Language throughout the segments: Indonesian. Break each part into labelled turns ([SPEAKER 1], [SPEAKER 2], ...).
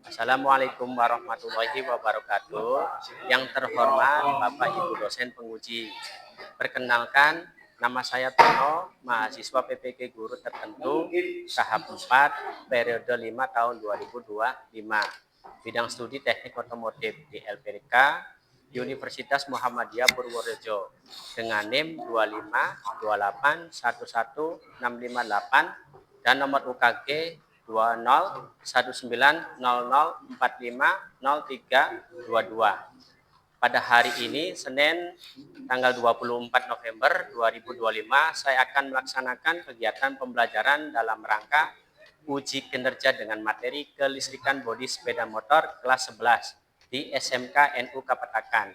[SPEAKER 1] Assalamualaikum warahmatullahi wabarakatuh. Yang terhormat Bapak Ibu dosen penguji. Perkenalkan, nama saya Tono, mahasiswa PPG Guru Tertentu tahap 4 periode 5 tahun 2025. Bidang studi Teknik Otomotif di LPDK Universitas Muhammadiyah Purworejo dengan NIM 2528116558 dan nomor UKG 201900450322. Pada hari ini, Senin, tanggal 24 November 2025, saya akan melaksanakan kegiatan pembelajaran dalam rangka uji kinerja dengan materi kelistrikan bodi sepeda motor kelas 11 di SMK NU Kapetakan,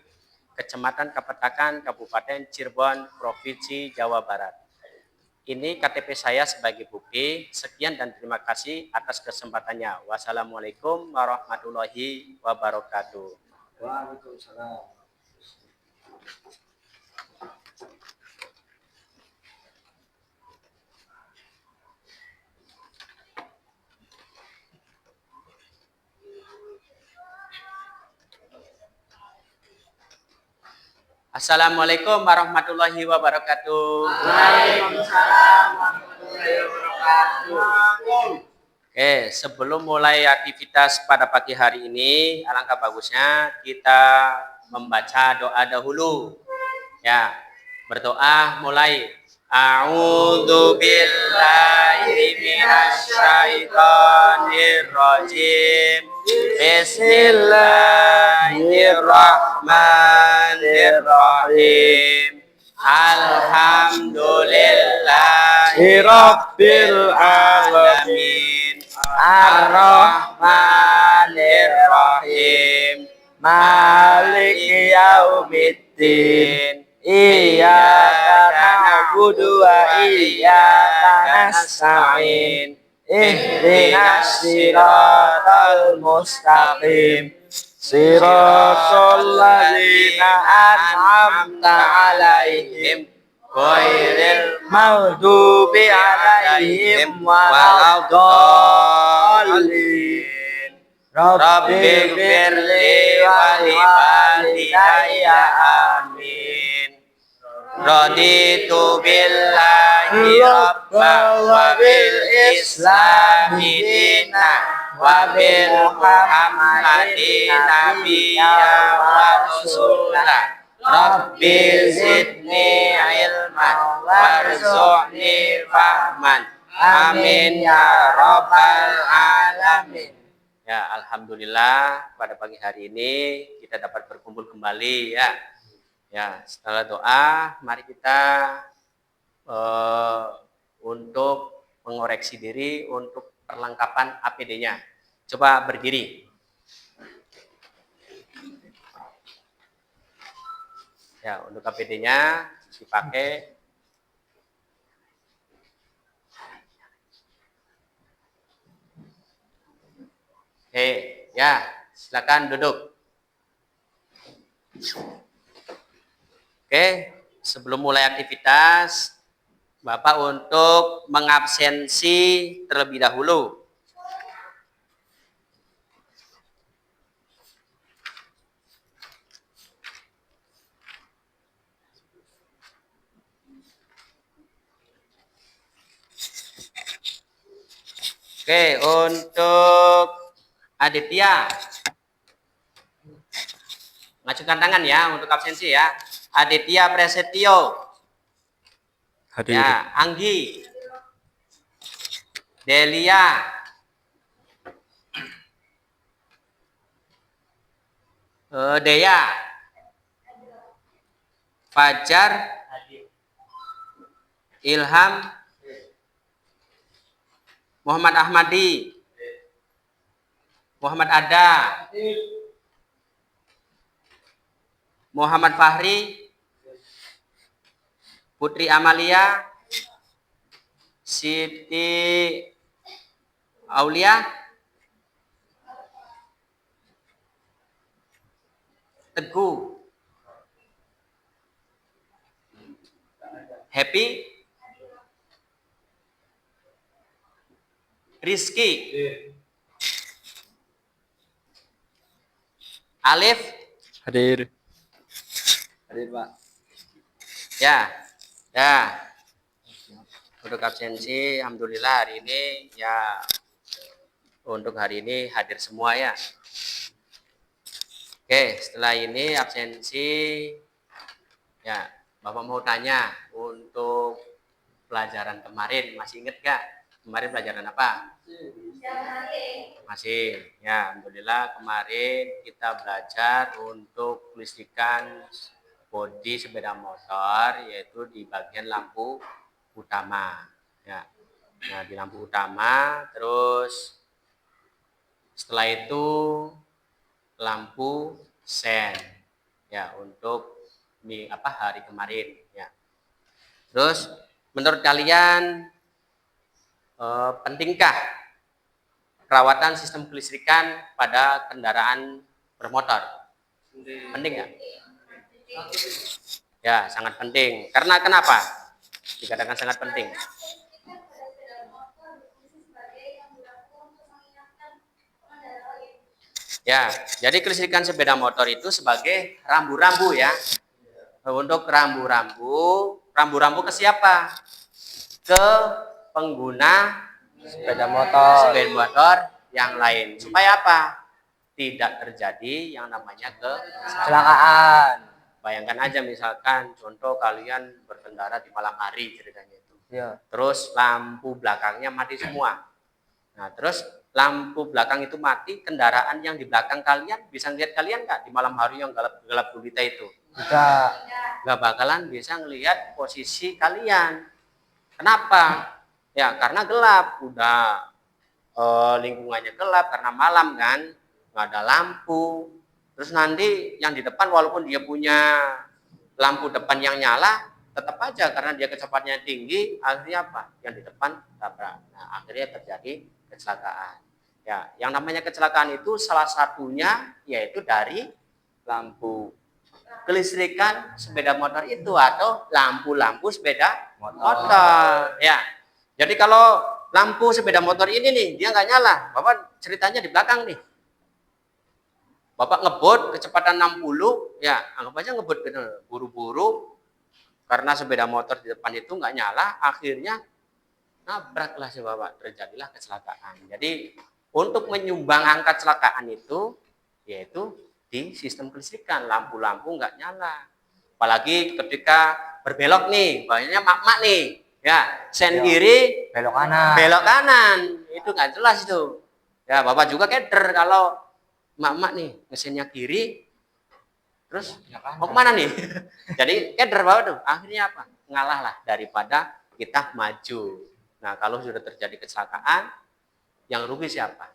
[SPEAKER 1] Kecamatan Kapetakan, Kabupaten Cirebon, Provinsi Jawa Barat. Ini KTP saya sebagai bukti. Sekian dan terima kasih atas kesempatannya. Wassalamualaikum warahmatullahi wabarakatuh.
[SPEAKER 2] Waalaikumsalam.
[SPEAKER 1] Assalamualaikum warahmatullahi wabarakatuh.
[SPEAKER 2] Waalaikumsalam warahmatullahi wabarakatuh.
[SPEAKER 1] Oke, sebelum mulai aktivitas pada pagi hari ini, alangkah bagusnya kita membaca doa dahulu. Ya, berdoa mulai. A'udzu billahi minasyaitonir rajim. Bismillahirrahmanirrahim. Alhamdulillahi rabbil alamin. Ar-Rahmanir-Rahim. Maliki yaumiddin. Iyyaka na'budu wa iyyaka nasta'in. Ihdinas siratal mustaqim. Siratal ladzina an'amta 'alaihim ghairil maghdubi 'alaihim waladdallin. Rabbighfirli wa liwalidayya amin. Raditu billahi rabba wa bil islami dina wa bil muhammadin nabiyya wa rasulah. Rabbi zidni ilman warzuqni fahman. Amin ya rabbal alamin. Ya, alhamdulillah pada pagi hari ini kita dapat berkumpul kembali ya. Ya, setelah doa, mari kita untuk mengoreksi diri untuk perlengkapan APD-nya. Coba berdiri. Ya, untuk APD-nya dipakai. Oke, ya, silakan duduk. Oke, sebelum mulai aktivitas, Bapak untuk mengabsensi terlebih dahulu. Oke, untuk Aditya, ngajukan tangan ya untuk absensi ya. Aditya Prasetyo.
[SPEAKER 3] Hadir.
[SPEAKER 1] Ya, Anggi. Delia. Dea. Fajar. Ilham. Muhammad Ahmadi. Muhammad Ada. Muhammad Fahri. Putri Amalia. Siti Aulia. Teguh. Happy. Rizky. Alif.
[SPEAKER 3] Hadir.
[SPEAKER 2] Hadir, Pak.
[SPEAKER 1] Ya. Ya. Untuk absensi, alhamdulillah hari ini ya, untuk hari ini hadir semua ya. Oke, setelah ini absensi ya, Bapak mau tanya untuk pelajaran kemarin, masih inget gak? Kemarin pelajaran apa? Masih. Ya, alhamdulillah kemarin kita belajar untuk kelistrikan bodi sepeda motor, yaitu di bagian lampu utama. Ya. Nah, di lampu utama, terus setelah itu lampu sen. Ya, untuk hari kemarin. Ya. Terus menurut kalian pentingkah perawatan sistem kelistrikan pada kendaraan bermotor? Penting nggak? Ya, sangat penting. Karena kenapa dikatakan sangat penting? Ya, jadi kelistrikan sepeda motor itu sebagai rambu-rambu ya. Untuk rambu-rambu ke siapa? Ke pengguna
[SPEAKER 3] Sepeda motor.
[SPEAKER 1] yang lain. Supaya apa? Tidak terjadi yang namanya
[SPEAKER 3] Kecelakaan.
[SPEAKER 1] Bayangkan aja misalkan contoh kalian berkendara di malam hari ceritanya itu.
[SPEAKER 3] Ya.
[SPEAKER 1] Terus lampu belakangnya mati semua. Nah, terus lampu belakang itu mati, kendaraan yang di belakang kalian bisa ngeliat kalian nggak di malam hari yang gelap gulita itu?
[SPEAKER 3] Bisa.
[SPEAKER 1] Nggak bakalan bisa ngelihat posisi kalian. Kenapa? Ya karena gelap, udah lingkungannya gelap karena malam kan, nggak ada lampu. Terus nanti yang di depan walaupun dia punya lampu depan yang nyala, tetap aja karena dia kecepatannya tinggi, akhirnya apa? Yang di depan tabrak. Nah, akhirnya terjadi kecelakaan. Ya, yang namanya kecelakaan itu salah satunya yaitu dari lampu kelistrikan sepeda motor itu atau lampu-lampu sepeda motor. Ya. Jadi kalau lampu sepeda motor ini nih dia nggak nyala, Bapak ceritanya di belakang nih. Bapak ngebut kecepatan 60, ya anggap aja ngebut buru-buru karena sepeda motor di depan itu nggak nyala, akhirnya nabraklah si Bapak, terjadilah kecelakaan. Jadi untuk menyumbang angka kecelakaan itu yaitu di sistem kelistrikan, lampu-lampu nggak nyala. Apalagi ketika berbelok nih, banyak mak-mak nih, ya sen kiri, belok kanan, itu nggak jelas itu. Ya Bapak juga keder kalau mak-mak nih mesinnya kiri, terus mau kemana nih? Jadi keder Bapak tuh, akhirnya apa? Ngalah lah daripada kita maju. Nah kalau sudah terjadi kecelakaan, yang rugi siapa?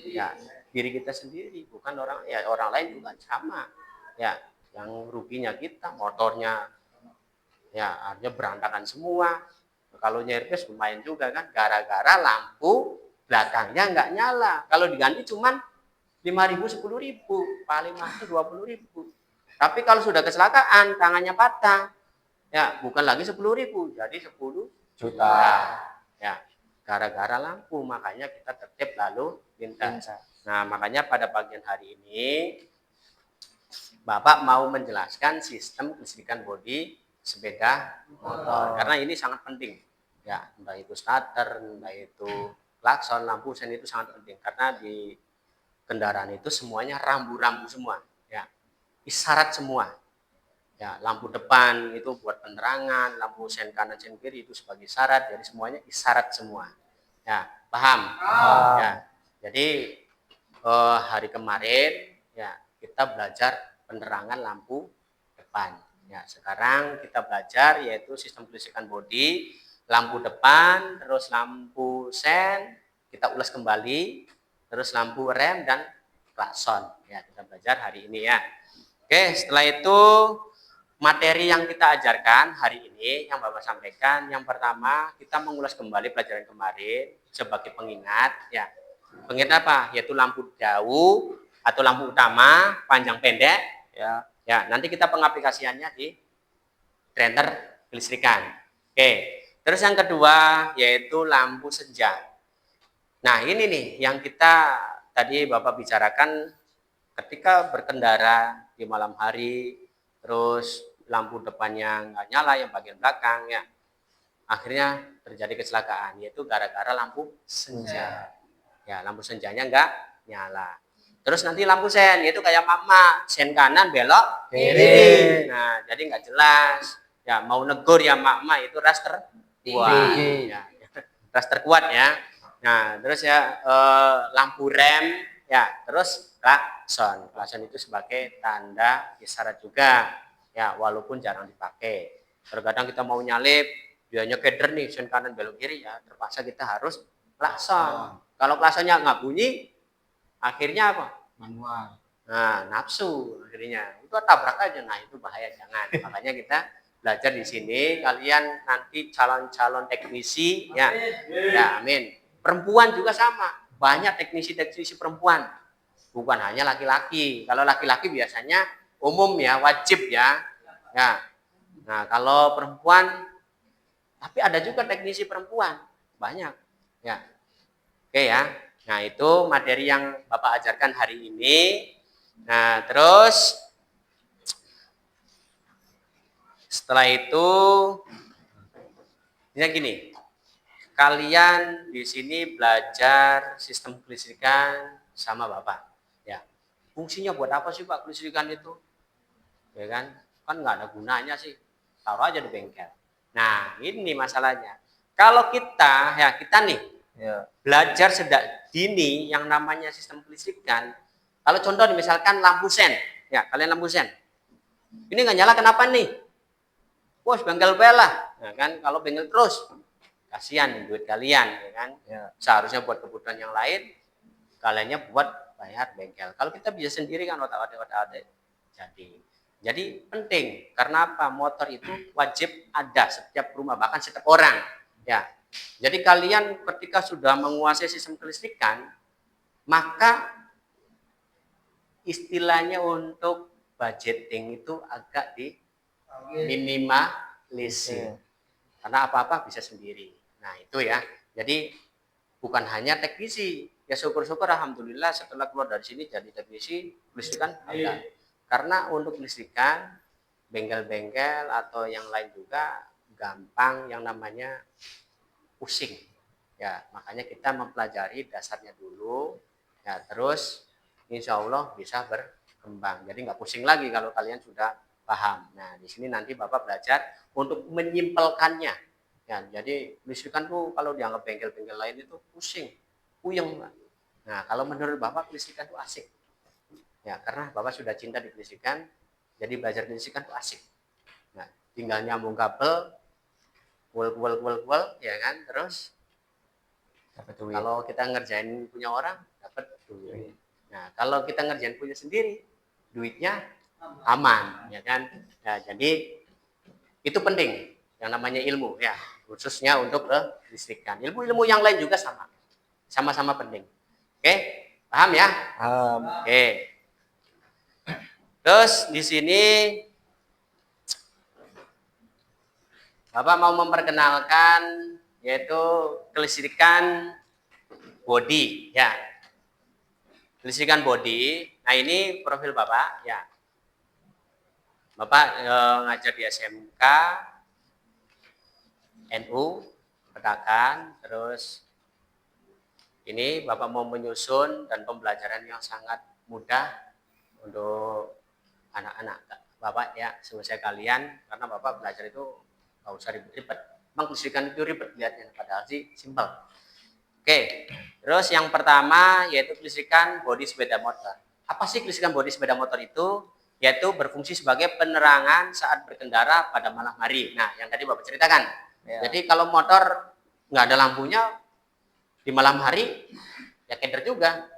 [SPEAKER 1] Ya diri kita sendiri, bukan orang lain juga sama. Ya yang ruginya kita, motornya ya artinya berantakan semua. Kalau nyervis lumayan juga kan, gara-gara lampu belakangnya nggak nyala. Kalau diganti cuman 5.000, 10.000, paling mahal 20.000. Tapi kalau sudah kecelakaan, tangannya patah, ya bukan lagi 10.000, jadi 10 juta. Ya, gara-gara lampu, makanya kita tertib lalu lintas. Nah, makanya pada bagian hari ini, Bapak mau menjelaskan sistem kelistrikan bodi sepeda motor. Karena ini sangat penting. Ya, entah itu starter, entah itu klakson, lampu sen itu sangat penting. Karena di kendaraan itu semuanya rambu-rambu semua. Ya, isyarat semua. Ya, lampu depan itu buat penerangan, lampu sen kanan sen kiri itu sebagai isyarat, jadi semuanya isyarat semua. Ya, paham? Ya, jadi hari kemarin ya kita belajar penerangan lampu depan. Ya, sekarang kita belajar yaitu sistem kelistrikan bodi, lampu depan, terus lampu sen, kita ulas kembali, terus lampu rem dan klakson. Ya, kita belajar hari ini ya. Oke, setelah itu materi yang kita ajarkan hari ini yang Bapak sampaikan, yang pertama kita mengulas kembali pelajaran kemarin sebagai pengingat ya. Pengingat apa? Yaitu lampu jauh atau lampu utama, panjang pendek ya. Ya, nanti kita pengaplikasiannya di trenter kelistrikan. Oke. Terus yang kedua yaitu lampu senja. Nah, ini nih yang kita tadi Bapak bicarakan ketika berkendara di malam hari, terus lampu depannya nggak nyala, yang bagian belakang ya, akhirnya terjadi kecelakaan, yaitu gara-gara lampu senja. Ya, lampu senjanya nggak nyala. Terus nanti lampu sen, yaitu kayak mama, sen kanan belok kiri. Nah, jadi nggak jelas. Ya, mau negur ya mama itu ras terkuat. Ya, ras terkuat ya. Nah, terus ya lampu rem, ya, terus klakson. Klakson itu sebagai tanda isyarat juga. Ya, walaupun jarang dipakai. Terkadang kita mau nyalip, dianya keder nih, sen kanan belok kiri, ya terpaksa kita harus klakson. Kalau klaksonnya nggak bunyi, akhirnya apa?
[SPEAKER 3] Manual.
[SPEAKER 1] Nah, nafsu akhirnya. Itu tabrak aja. Nah, itu bahaya, jangan. Makanya kita belajar di sini, kalian nanti calon-calon teknisi ya. Ya, amin. Perempuan juga sama. Banyak teknisi-teknisi perempuan. Bukan hanya laki-laki. Kalau laki-laki biasanya umum ya, wajib ya. Ya. Nah, kalau perempuan, tapi ada juga teknisi perempuan. Banyak. Ya. Oke ya. Nah, itu materi yang Bapak ajarkan hari ini. Nah, terus setelah itu ya gini. Kalian di sini belajar sistem kelistrikan sama Bapak. Ya. Fungsinya buat apa sih Pak kelistrikan itu? Ya kan? Kan nggak ada gunanya sih. Taruh aja di bengkel. Nah, ini masalahnya. Kalau kita nih belajar sejak dini yang namanya sistem kelistrikan. Kalau contoh nih, misalkan lampu sen, ya kalian lampu sen, ini nggak nyala kenapa nih? Bos bengkel belah, nah, kan kalau bengkel terus, kasihan duit kalian, ya kan? Ya. Seharusnya buat kebutuhan yang lain, kaliannya buat bayar bengkel. Kalau kita bisa sendiri kan otak-atik. Jadi penting karena apa? Motor itu wajib ada setiap rumah, bahkan setiap orang, ya. Jadi kalian ketika sudah menguasai sistem kelistrikan, maka istilahnya untuk budgeting itu agak diminimalisir. Karena apa-apa bisa sendiri. Nah, itu ya. Jadi bukan hanya teknisi. Ya syukur-syukur alhamdulillah setelah keluar dari sini jadi teknisi kelistrikan ada. Karena untuk kelistrikan bengkel-bengkel atau yang lain juga gampang yang namanya pusing. Ya, makanya kita mempelajari dasarnya dulu. Ya, terus insya Allah bisa berkembang. Jadi nggak pusing lagi kalau kalian sudah paham. Nah, di sini nanti Bapak belajar untuk menyimpelkannya. Ya, jadi kelistrikan tuh kalau dianggap bengkel-bengkel lain itu pusing, puyeng. Nah, kalau menurut Bapak kelistrikan itu asik. Ya, karena Bapak sudah cinta di kelistrikan, jadi belajar kelistrikan itu asik. Nah, tinggal nyambung kabel, kuel, ya kan, terus dapat duit. Kalau kita ngerjain punya orang dapat duit. Nah, kalau kita ngerjain punya sendiri, duitnya aman, ya kan? Nah, jadi itu penting yang namanya ilmu ya, khususnya untuk kelistrikan. Ilmu-ilmu yang lain juga sama-sama penting. Oke, paham ya?
[SPEAKER 3] Paham.
[SPEAKER 1] Oke. Terus di sini Bapak mau memperkenalkan yaitu kelistrikan body ya. Kelistrikan body. Nah, ini profil Bapak ya. Bapak ngajar di SMK NU Pedakan, terus ini Bapak mau menyusun dan pembelajaran yang sangat mudah untuk anak-anak Bapak ya, selesai kalian, karena Bapak belajar itu nggak usah ribet-ribet. Memang kelistrikan itu ribet lihatnya, padahal sih simpel. Oke, terus yang pertama yaitu kelistrikan bodi sepeda motor. Apa sih kelistrikan bodi sepeda motor itu? Yaitu berfungsi sebagai penerangan saat berkendara pada malam hari. Nah, yang tadi Bapak ceritakan. Ya. Jadi kalau motor nggak ada lampunya di malam hari, ya keder juga.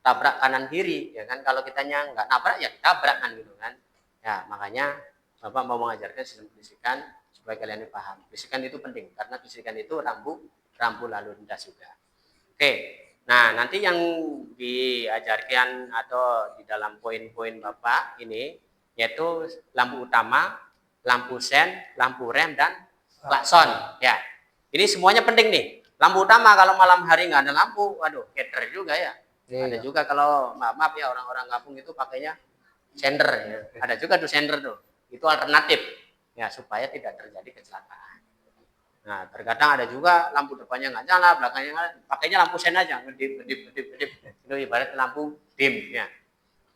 [SPEAKER 1] Tabrak kanan kiri, ya kan? Kalau kitanya nggak nabrak, ya tabrak kan gitu kan. Ya, makanya Bapak mau mengajarkan sistem kelistrikan supaya kalian paham. Kelistrikan itu penting karena kelistrikan itu rambu lalu lintas juga. Oke, nah nanti yang diajarkan atau di dalam poin-poin Bapak ini yaitu lampu utama, lampu sen, lampu rem, dan klakson. Ya, ini semuanya penting nih. Lampu utama kalau malam hari nggak ada lampu, waduh, keder juga ya. Ada juga kalau maaf ya orang-orang kampung itu pakainya sender ya. Ada juga tuh sender tuh. Itu alternatif ya supaya tidak terjadi kecelakaan. Nah, terkadang ada juga lampu depannya nggak nyala, belakangnya nyala, pakainya lampu sen aja, ngedip. Itu ibarat lampu dim ya.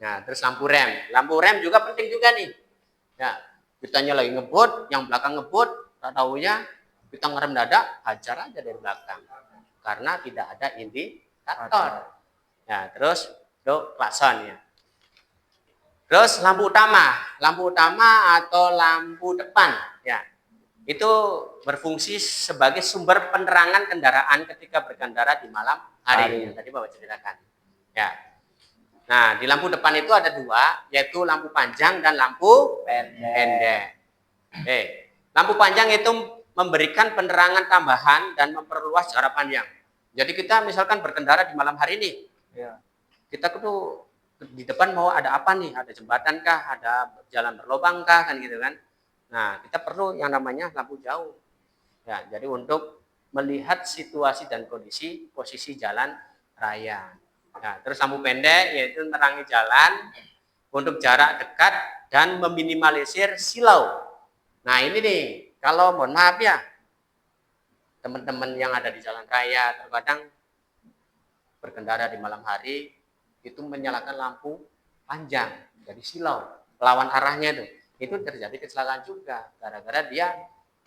[SPEAKER 1] Nah, terus lampu rem. Lampu rem juga penting juga nih. Ya, kitanya lagi ngebut, yang belakang ngebut, tak taunya kita ngerem dadak, hajar aja dari belakang. Karena tidak ada indikator. Ya, terus itu klakson ya. Terus lampu utama atau lampu depan ya. Itu berfungsi sebagai sumber penerangan kendaraan ketika berkendara di malam hari. Tadi Bapak ceritakan. Ya. Nah, di lampu depan itu ada dua, yaitu lampu panjang dan lampu pendek. Lampu panjang itu memberikan penerangan tambahan dan memperluas jarak panjang. Jadi kita misalkan berkendara di malam hari nih, kita tuh di depan mau ada apa nih? Ada jembatan kah? Ada jalan berlobang kah? Kan gitu kan? Nah, kita perlu yang namanya lampu jauh. Ya, jadi untuk melihat situasi dan kondisi posisi jalan raya. Nah, terus lampu pendek yaitu menerangi jalan untuk jarak dekat dan meminimalisir silau. Nah, ini nih, kalau mohon maaf ya, teman-teman yang ada di jalan raya terkadang berkendara di malam hari itu menyalakan lampu panjang, jadi silau, lawan arahnya itu terjadi kecelakaan juga gara-gara dia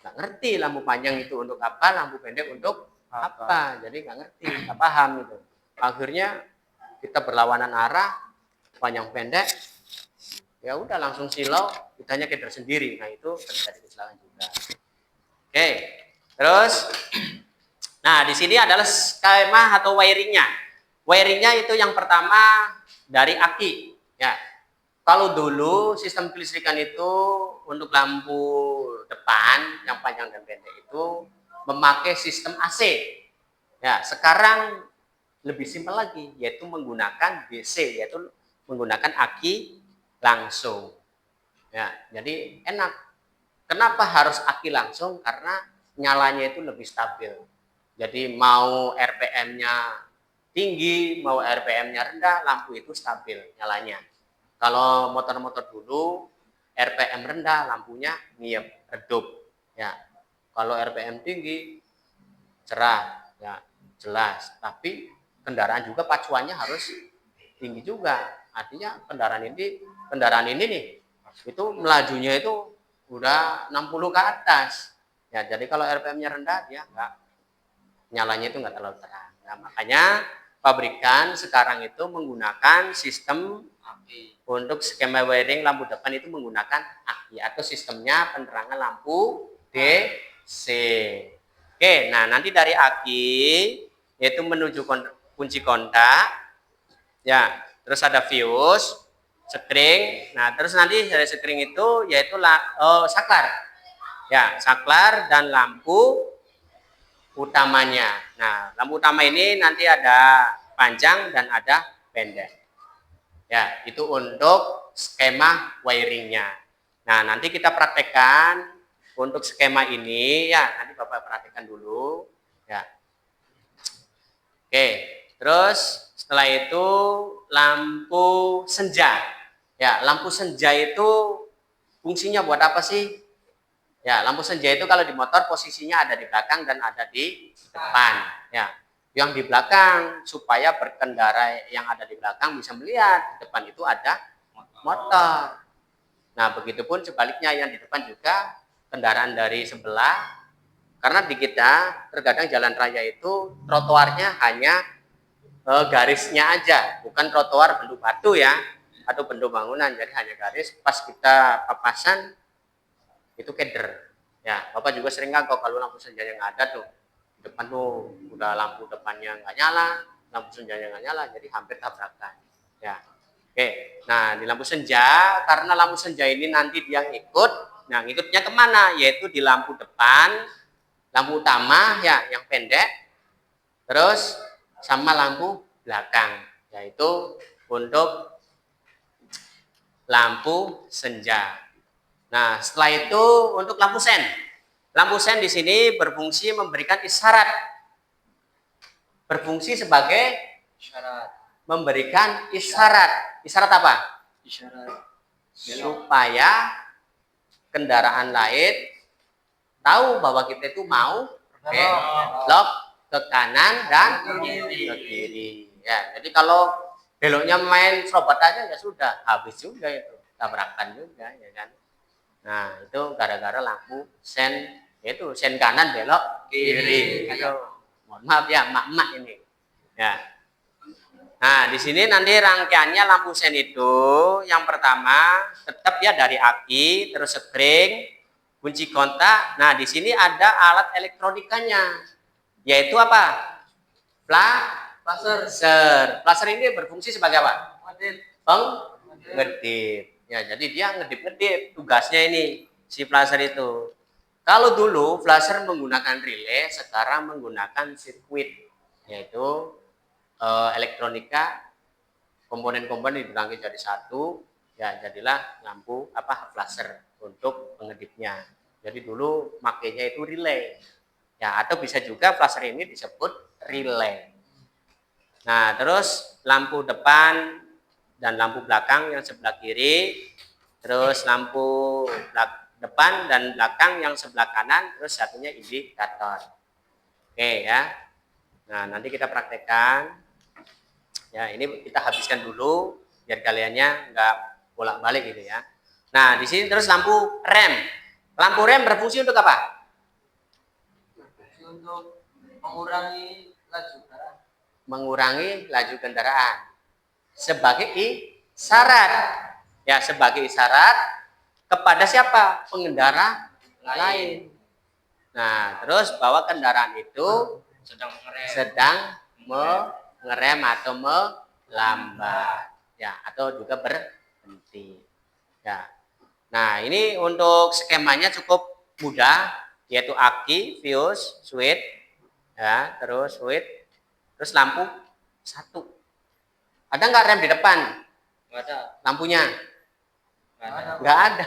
[SPEAKER 1] nggak ngerti lampu panjang itu untuk apa, lampu pendek untuk apa, jadi nggak ngerti, nggak paham itu. Akhirnya kita berlawanan arah, panjang pendek, ya udah langsung silau, kitanya keder sendiri. Nah itu terjadi kecelakaan juga. Oke, terus, nah di sini adalah skema atau wiringnya. Wiringnya itu yang pertama dari aki. Ya, kalau dulu sistem kelistrikan itu untuk lampu depan yang panjang dan pendek itu memakai sistem AC. Ya, sekarang lebih simpel lagi, yaitu menggunakan DC, yaitu menggunakan aki langsung. Ya, jadi enak. Kenapa harus aki langsung? Karena nyalanya itu lebih stabil. Jadi mau RPM-nya tinggi, mau RPM-nya rendah, lampu itu stabil nyalanya. Kalau motor-motor dulu RPM rendah, lampunya ngiyep, redup. Ya, kalau RPM tinggi, cerah, ya jelas. Tapi kendaraan juga pacuannya harus tinggi juga. Artinya kendaraan ini nih, itu melajunya itu udah 60 ke atas. Ya, jadi kalau RPM-nya rendah, dia nyalanya itu nggak terlalu terang. Nah, makanya pabrikan sekarang itu menggunakan sistem untuk skema wiring lampu depan itu menggunakan aki atau sistemnya penerangan lampu DC. Oke, nah nanti dari aki yaitu menuju kunci kontak, ya, terus ada fuse, sekring. Nah, terus nanti dari sekring itu yaitu saklar, ya, saklar dan lampu utamanya. Nah, lampu utama ini nanti ada panjang dan ada pendek. Ya, itu untuk skema wiringnya. Nah, nanti kita praktekkan untuk skema ini ya, nanti Bapak praktekkan dulu ya. Oke, terus setelah itu lampu senja. Ya, lampu senja itu fungsinya buat apa sih? Ya, lampu senja itu kalau di motor posisinya ada di belakang dan ada di depan. Ya, yang di belakang supaya berkendara yang ada di belakang bisa melihat di depan itu ada motor. Nah, begitupun sebaliknya yang di depan juga kendaraan dari sebelah. Karena di kita terkadang jalan raya itu trotoarnya hanya garisnya aja, bukan trotoar bentuk batu ya atau bentuk bangunan, jadi hanya garis. Pas kita papasan itu keder. Ya, Bapak juga sering kan kalau lampu senja yang ada tuh di depan tuh udah lampu depannya nggak nyala, lampu senjanya nggak nyala, jadi hampir tabrakan. Ya, oke. Nah di lampu senja, karena lampu senja ini nanti dia ngikut, nah ngikutnya kemana? Yaitu di lampu depan, lampu utama ya yang pendek, terus sama lampu belakang, yaitu untuk lampu senja. Nah, setelah itu untuk lampu sen. Lampu sen di sini berfungsi memberikan isyarat. Berfungsi sebagai memberikan isyarat. Isyarat apa?
[SPEAKER 2] Isyarat.
[SPEAKER 1] Supaya kendaraan lain tahu bahwa kita itu mau belok ke kanan dan ke kiri. Ya, jadi kalau beloknya main serobot aja ya sudah, habis juga itu, tabrakan juga ya kan. Nah, itu gara-gara lampu sen, yaitu sen kanan belok kiri. Itu, mohon maaf ya, mak-mak ini. Ya. Nah, di sini nanti rangkaiannya lampu sen itu yang pertama tetap ya dari aki, terus spring, kunci kontak. Nah, di sini ada alat elektronikanya, yaitu apa? Plaser. Plaser ini berfungsi sebagai apa? Pengedip. Ya, jadi dia ngedip-ngedip. Tugasnya ini si plaser itu. Kalau dulu flasher menggunakan relay, sekarang menggunakan sirkuit, yaitu elektronika, komponen-komponen dibangkit jadi satu, ya jadilah lampu flasher untuk pengedipnya. Jadi dulu makainya itu relay, ya atau bisa juga flasher ini disebut relay. Nah, terus lampu depan dan lampu belakang yang sebelah kiri, terus lampu depan dan belakang yang sebelah kanan, terus satunya indikator. Oke ya. Nah, nanti kita praktekkan. Ya, ini kita habiskan dulu biar kaliannya nggak bolak-balik gitu ya. Nah, di sini terus lampu rem. Lampu rem berfungsi untuk apa?
[SPEAKER 3] Untuk mengurangi laju kendaraan.
[SPEAKER 1] Mengurangi laju kendaraan. Sebagai isyarat. Ya, sebagai isyarat kepada siapa? Pengendara lain. Nah, terus bahwa kendaraan itu sedang mengerem atau melambat, ya, atau juga berhenti. Ya. Nah, ini untuk skemanya cukup mudah, yaitu aki, fuse, switch, ya, terus switch, terus lampu satu. Ada nggak rem di depan?
[SPEAKER 3] Nggak ada.
[SPEAKER 1] Lampunya? Nggak ada.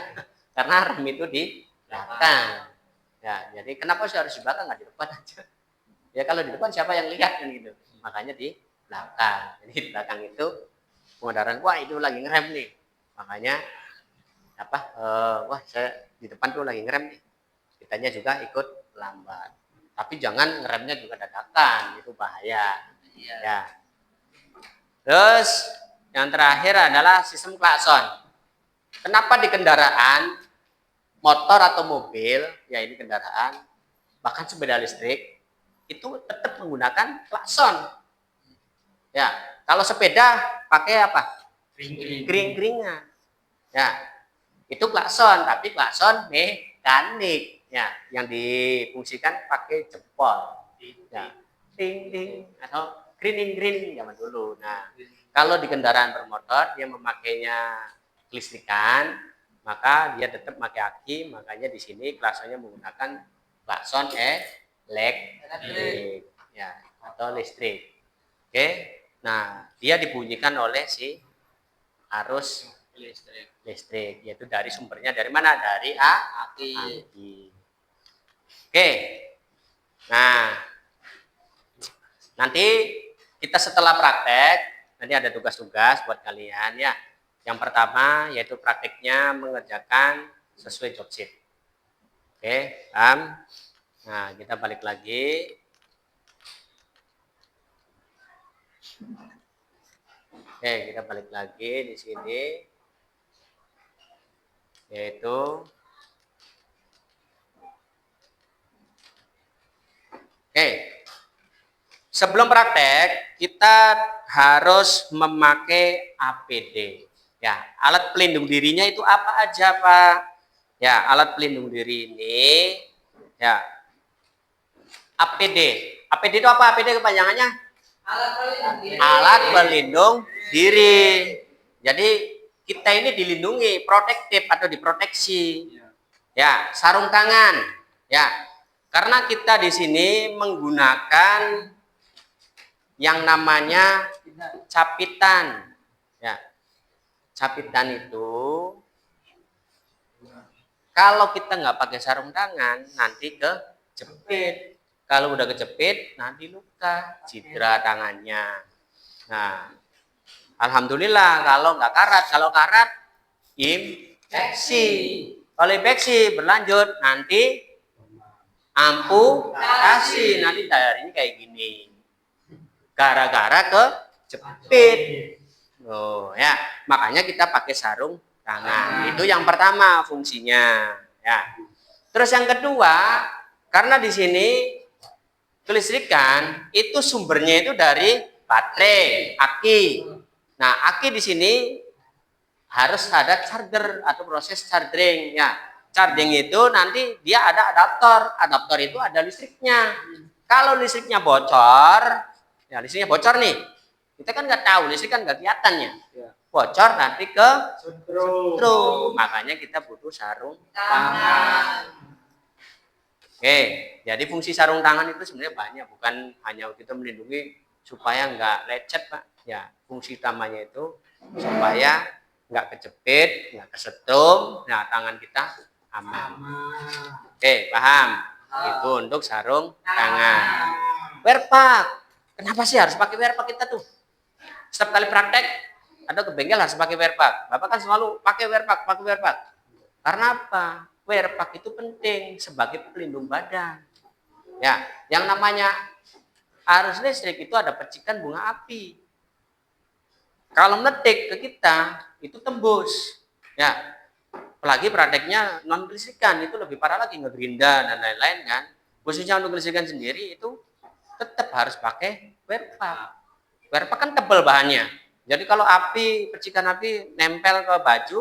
[SPEAKER 1] Karena rem itu di belakang. Ya, jadi kenapa sih harus di belakang, nggak di depan aja? Ya kalau di depan siapa yang lihat kan gitu. Makanya di belakang. Jadi di belakang itu pengendaraan, wah itu lagi ngerem nih. Makanya wah saya di depan tuh lagi ngerem nih. Kitanya juga ikut lambat. Tapi jangan ngeremnya juga dadakan, itu bahaya. Ya. Terus yang terakhir adalah sistem klakson. Kenapa di kendaraan motor atau mobil, ya ini kendaraan, bahkan sepeda listrik, itu tetap menggunakan klakson. Ya, kalau sepeda pakai apa? Kering-keringan. Ya, itu klakson, tapi klakson mekanik. Ya, yang difungsikan pakai jempol. Ya, ting ting atau green zaman dulu. Nah, kalau di kendaraan bermotor dia memakainya kelistrikan, maka dia tetap pakai aki, makanya di sini klaksonnya menggunakan klakson elektrik, ya, atau listrik. Oke, nah dia dibunyikan oleh si arus listrik, yaitu dari sumbernya dari mana? Dari aki. Oke, nah nanti kita setelah praktek, nanti ada tugas-tugas buat kalian ya. Yang pertama yaitu prakteknya mengerjakan sesuai job sheet. Oke, paham? Nah, kita balik lagi. Oke, kita balik lagi di sini. Yaitu sebelum praktek kita harus memakai APD. Ya, alat pelindung dirinya itu apa aja, Pak? Ya, alat pelindung diri ini ya APD. APD itu apa? APD kepanjangannya? Alat pelindung diri. Jadi kita ini dilindungi, protektif atau diproteksi. Ya, sarung tangan. Ya. Karena kita di sini menggunakan yang namanya capitan. Ya. Capitan itu kalau kita nggak pakai sarung tangan nanti kejepit. Kalau udah kejepit nanti luka, cedera tangannya. Nah, Alhamdulillah kalau nggak karat. Kalau karat infeksi. Kalau infeksi berlanjut nanti amputasi. Nanti darinya kayak gini. Gara-gara kejepit. Oh ya, makanya kita pakai sarung tangan. Itu yang pertama fungsinya. Ya. Terus yang kedua, karena di sini kelistrikan itu sumbernya itu dari baterai, aki. Nah, aki di sini harus ada charger atau proses charging. Ya, charging itu nanti dia ada adaptor. Adaptor itu ada listriknya. Kalau listriknya bocor, ya listriknya bocor nih. Kita kan nggak tahu, listrik kan nggak kelihatannya. Bocor nanti ke setrum. Makanya kita butuh sarung tangan. Oke, jadi fungsi sarung tangan itu sebenarnya banyak, bukan hanya kita melindungi supaya nggak lecet, Pak. Ya, fungsi utamanya itu supaya nggak kejepit, nggak kesetrum, nah tangan kita aman. Oke, paham? Itu untuk sarung tangan. Werpak, kenapa sih harus pakai werpak kita tuh? Setiap kali praktek, ada ke bengkel harus pakai werpak. Bapak kan selalu pakai werpak, pakai werpak. Karena apa? Werpak itu penting sebagai pelindung badan. Ya, yang namanya arus listrik itu ada percikan bunga api. Kalau meletik ke kita itu tembus. Ya, apalagi prakteknya non kelistrikan itu lebih parah lagi, ngegerinda dan lain-lain kan. Khususnya untuk kelistrikan sendiri itu tetap harus pakai werpak. Werpak kan tebal bahannya. Jadi kalau api, percikan api nempel ke baju,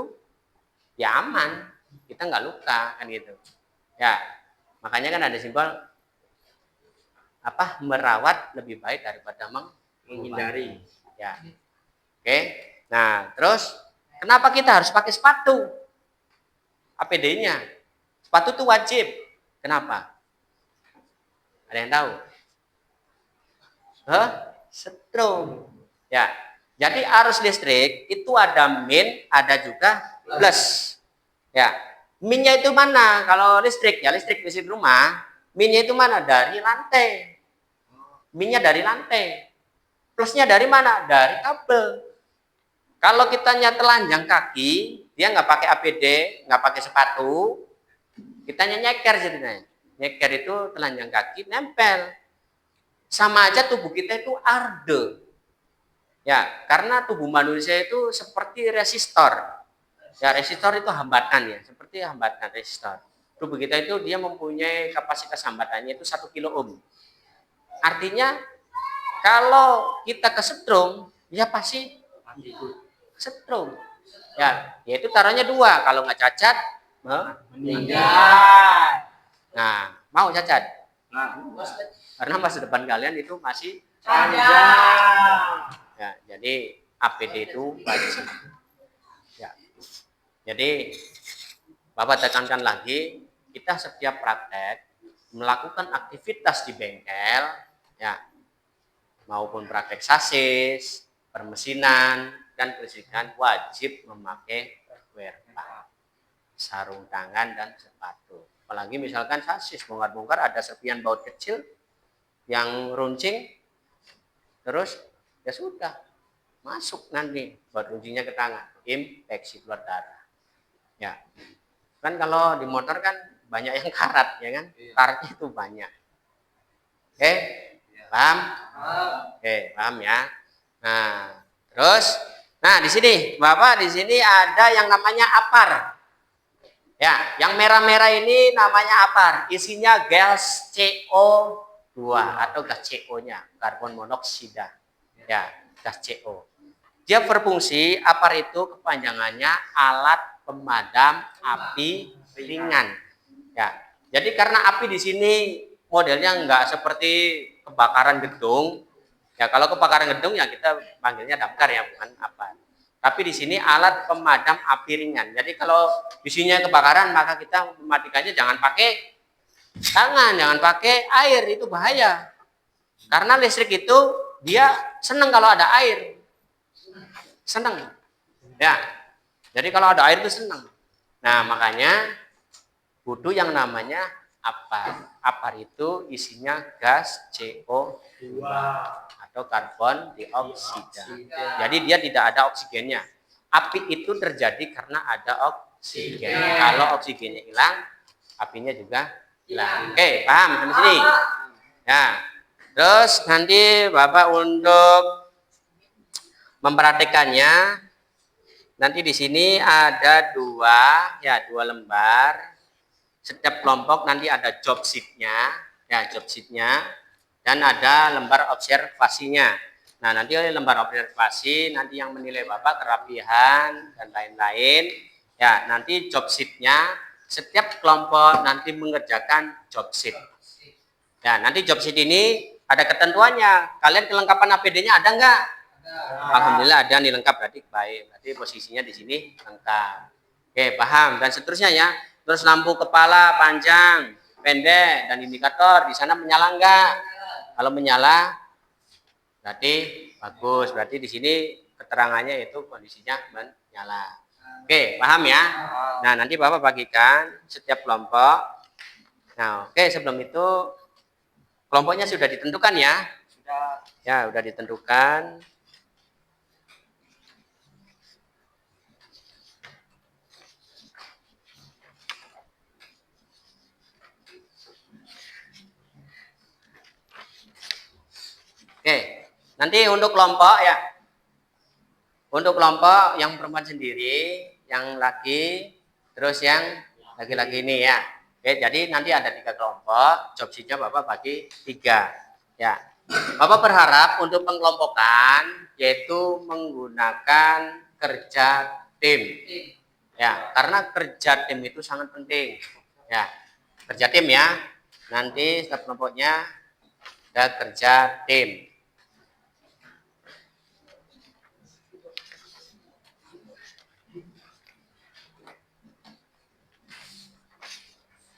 [SPEAKER 1] ya aman. Kita nggak luka kan gitu. Ya, makanya kan ada simbol apa merawat lebih baik daripada menghindari. Ya, oke. Nah, terus kenapa kita harus pakai sepatu? APD-nya, sepatu itu wajib. Kenapa? Ada yang tahu? Setrum. Ya, jadi arus listrik itu ada min, ada juga plus. Ya, minnya itu mana? Kalau listrik, ya listrik rumah, minnya itu mana? Dari lantai. Minnya dari lantai. Plusnya dari mana? Dari kabel. Kalau kita telanjang kaki, dia nggak pakai APD, nggak pakai sepatu, kita nyeker jadinya. Nyeker itu telanjang kaki, nempel. Sama aja tubuh kita itu arde. Ya, karena tubuh manusia itu seperti resistor. Ya, resistor itu hambatan ya, seperti hambatan resistor. Tubuh kita itu dia mempunyai kapasitas hambatannya itu 1 kilo ohm. Artinya kalau kita kesetrum, ya pasti setrum. Ya, yaitu taruhnya 2. Kalau nggak cacat, meninggal. Nah, mau cacat? Karena masa depan kalian itu masih panjang. Ya, jadi APD itu wajib. Ya. Jadi Bapak tekankan lagi, kita setiap praktek melakukan aktivitas di bengkel, ya, maupun praktek sasis, permesinan, dan kelistrikan wajib memakai werpak, sarung tangan, dan sepatu. Apalagi misalkan sasis, bongkar-bongkar ada serpian baut kecil yang runcing, terus ya sudah, masuk nanti baut runcingnya ke tangan, infeksi keluar darah. Ya, kan kalau di motor kan banyak yang karat, ya kan? Karatnya itu banyak. Oke, paham? Oke, paham ya. Nah, terus, nah di sini, Bapak di sini ada yang namanya apar. Ya, yang merah-merah ini namanya apar. Isinya gas CO2 atau gas CO-nya, karbon monoksida. Ya, gas CO. Dia berfungsi, apar itu kepanjangannya alat pemadam api ringan. Ya, jadi karena api di sini modelnya enggak seperti kebakaran gedung. Ya, kalau kebakaran gedung ya kita panggilnya damkar ya, bukan apar. Tapi di sini alat pemadam api ringan. Jadi kalau di sini kebakaran maka kita mematikannya jangan pakai tangan, jangan pakai air, itu bahaya. Karena listrik itu dia senang kalau ada air. Senang. Ya. Jadi kalau ada air itu senang. Nah, makanya butuh yang namanya apar. Apar itu isinya gas CO2 atau karbon dioksida. Jadi dia tidak ada oksigennya. Api itu terjadi karena ada oksigen. Kalau oksigennya hilang, apinya juga hilang. Oke, paham sampai sini? Ya. Terus nanti Bapak untuk memperhatikannya, nanti di sini ada dua lembar. Setiap kelompok nanti ada job sheet-nya, dan ada lembar observasinya. Nah, nanti lembar observasi nanti yang menilai Bapak kerapihan dan lain-lain. Ya, nanti job sheet-nya setiap kelompok nanti mengerjakan job sheet. Ya, nanti job sheet ini ada ketentuannya. Kalian kelengkapan APD-nya ada enggak? Alhamdulillah ada nih, lengkap, berarti baik. Berarti posisinya di sini lengkap. Oke, paham dan seterusnya ya. Terus lampu kepala panjang, pendek dan indikator di sana menyala enggak? Kalau menyala berarti bagus. Berarti di sini keterangannya itu kondisinya menyala. Oke, paham ya? Nah, nanti Bapak bagikan setiap kelompok. Nah, oke, sebelum itu kelompoknya sudah ditentukan ya? Ya, sudah ditentukan. Oke, nanti untuk kelompok ya. Untuk kelompok yang perempuan sendiri, yang laki, terus yang laki-laki ini ya. Oke, jadi nanti ada 3 kelompok, job sheet-nya Bapak bagi 3. Ya. Bapak berharap untuk pengelompokan yaitu menggunakan kerja tim. Ya, karena kerja tim itu sangat penting. Ya. Kerja tim ya. Nanti setiap kelompoknya ada kerja tim.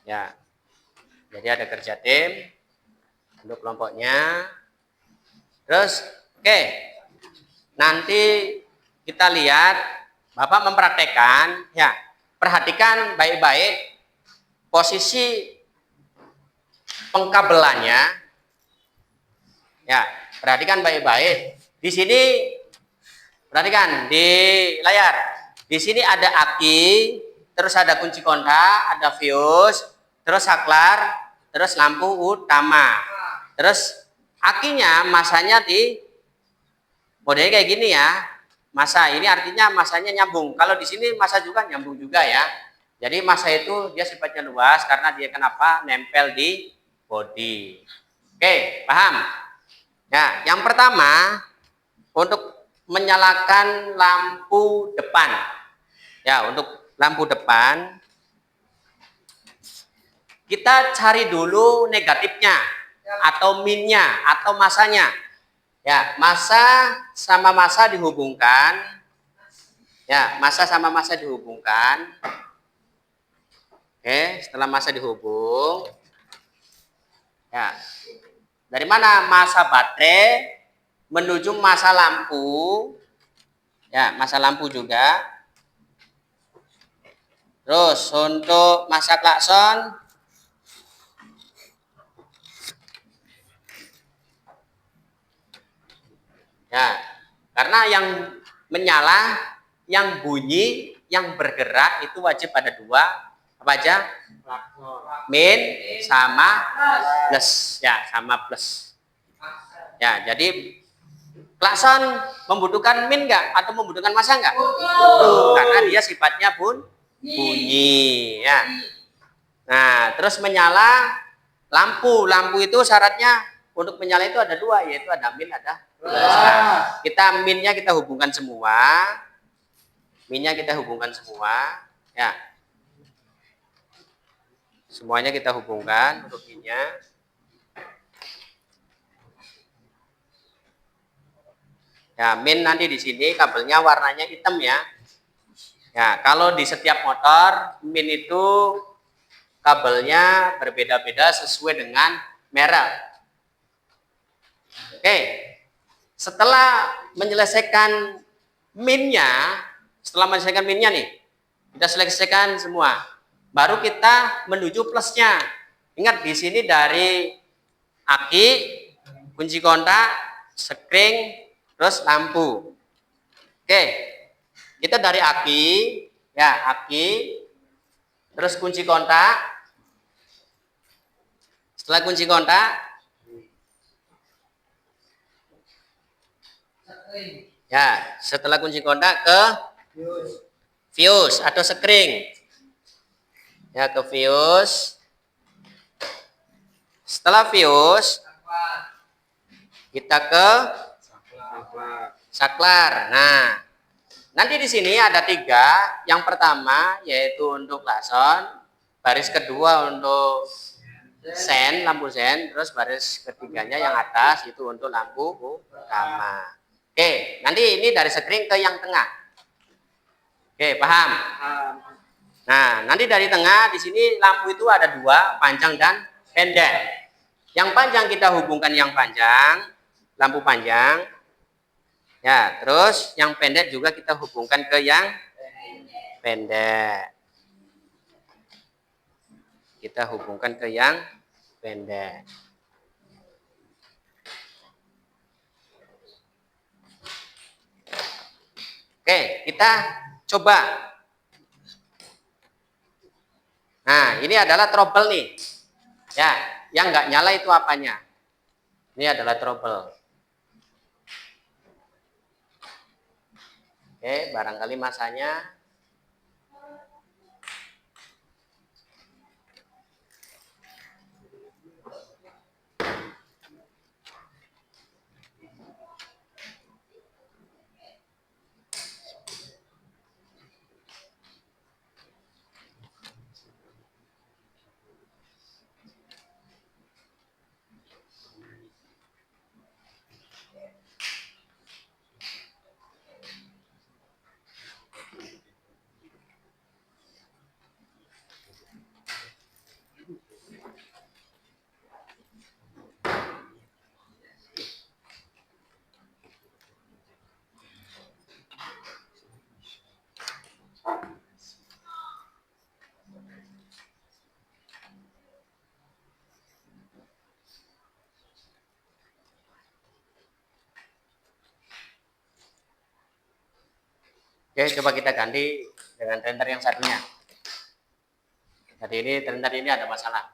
[SPEAKER 1] Ya, jadi ada kerja tim untuk kelompoknya. Terus, oke, nanti kita lihat, Bapak mempraktekkan, ya, perhatikan baik-baik posisi pengkabelannya. Ya, perhatikan baik-baik. Di sini, perhatikan di layar. Di sini ada aki, terus ada kunci kontak, ada fuse, terus saklar, terus lampu utama. Terus akinya masanya di modelnya kayak gini ya. Masa ini artinya masanya nyambung. Kalau di sini masa juga nyambung juga ya. Jadi masa itu dia sifatnya luas karena dia kenapa? Nempel di bodi. Oke, paham? Ya, yang pertama untuk menyalakan lampu depan. Ya, untuk lampu depan kita cari dulu negatifnya atau minnya atau masanya. Ya, masa sama masa dihubungkan. Ya, masa sama masa dihubungkan. Oke, setelah masa dihubung. Ya. Dari mana masa baterai menuju masa lampu? Ya, masa lampu juga. Terus untuk masa klakson, ya, karena yang menyala, yang bunyi, yang bergerak itu wajib ada 2. Apa aja? Min sama plus. Ya, sama plus. Ya, jadi klakson membutuhkan min enggak atau membutuhkan masa enggak? Karena dia sifatnya bunyi. Ya. Nah, terus menyala lampu. Lampu itu syaratnya untuk menyala itu ada 2, yaitu ada min, ada plus. Nah, kita minnya kita hubungkan semua. Minnya kita hubungkan semua. Ya. Semuanya kita hubungkan untuk minnya. Ya, min nanti di sini kabelnya warnanya hitam ya. Ya, kalau di setiap motor min itu kabelnya berbeda-beda sesuai dengan merek. Oke. Setelah menyelesaikan minnya, nih, kita selesaikan semua. Baru kita menuju plusnya. Ingat di sini dari aki, kunci kontak, sekring, terus lampu. Oke, kita dari aki, ya aki, terus kunci kontak. Setelah kunci kontak, ya setelah kunci kontak ke fuse atau sekring, ya ke fuse. Setelah fuse, kita ke saklar. Nah, nanti di sini ada 3. Yang pertama yaitu untuk klason, baris kedua untuk sen, lampu sen, terus baris ketiganya yang atas itu untuk lampu utama. Oke, nanti ini dari sekring ke yang tengah. Oke, paham? Nah, nanti dari tengah di sini lampu itu ada 2, panjang dan pendek. Yang panjang kita hubungkan yang panjang, lampu panjang. Ya, terus yang pendek juga kita hubungkan ke yang pendek. Kita hubungkan ke yang pendek. Oke, kita coba. Nah, ini adalah trouble nih. Ya, yang nggak nyala itu apanya? Ini adalah trouble. Oke, barangkali masanya. Oke, coba kita ganti dengan render yang satunya. Jadi ini render ini ada masalah.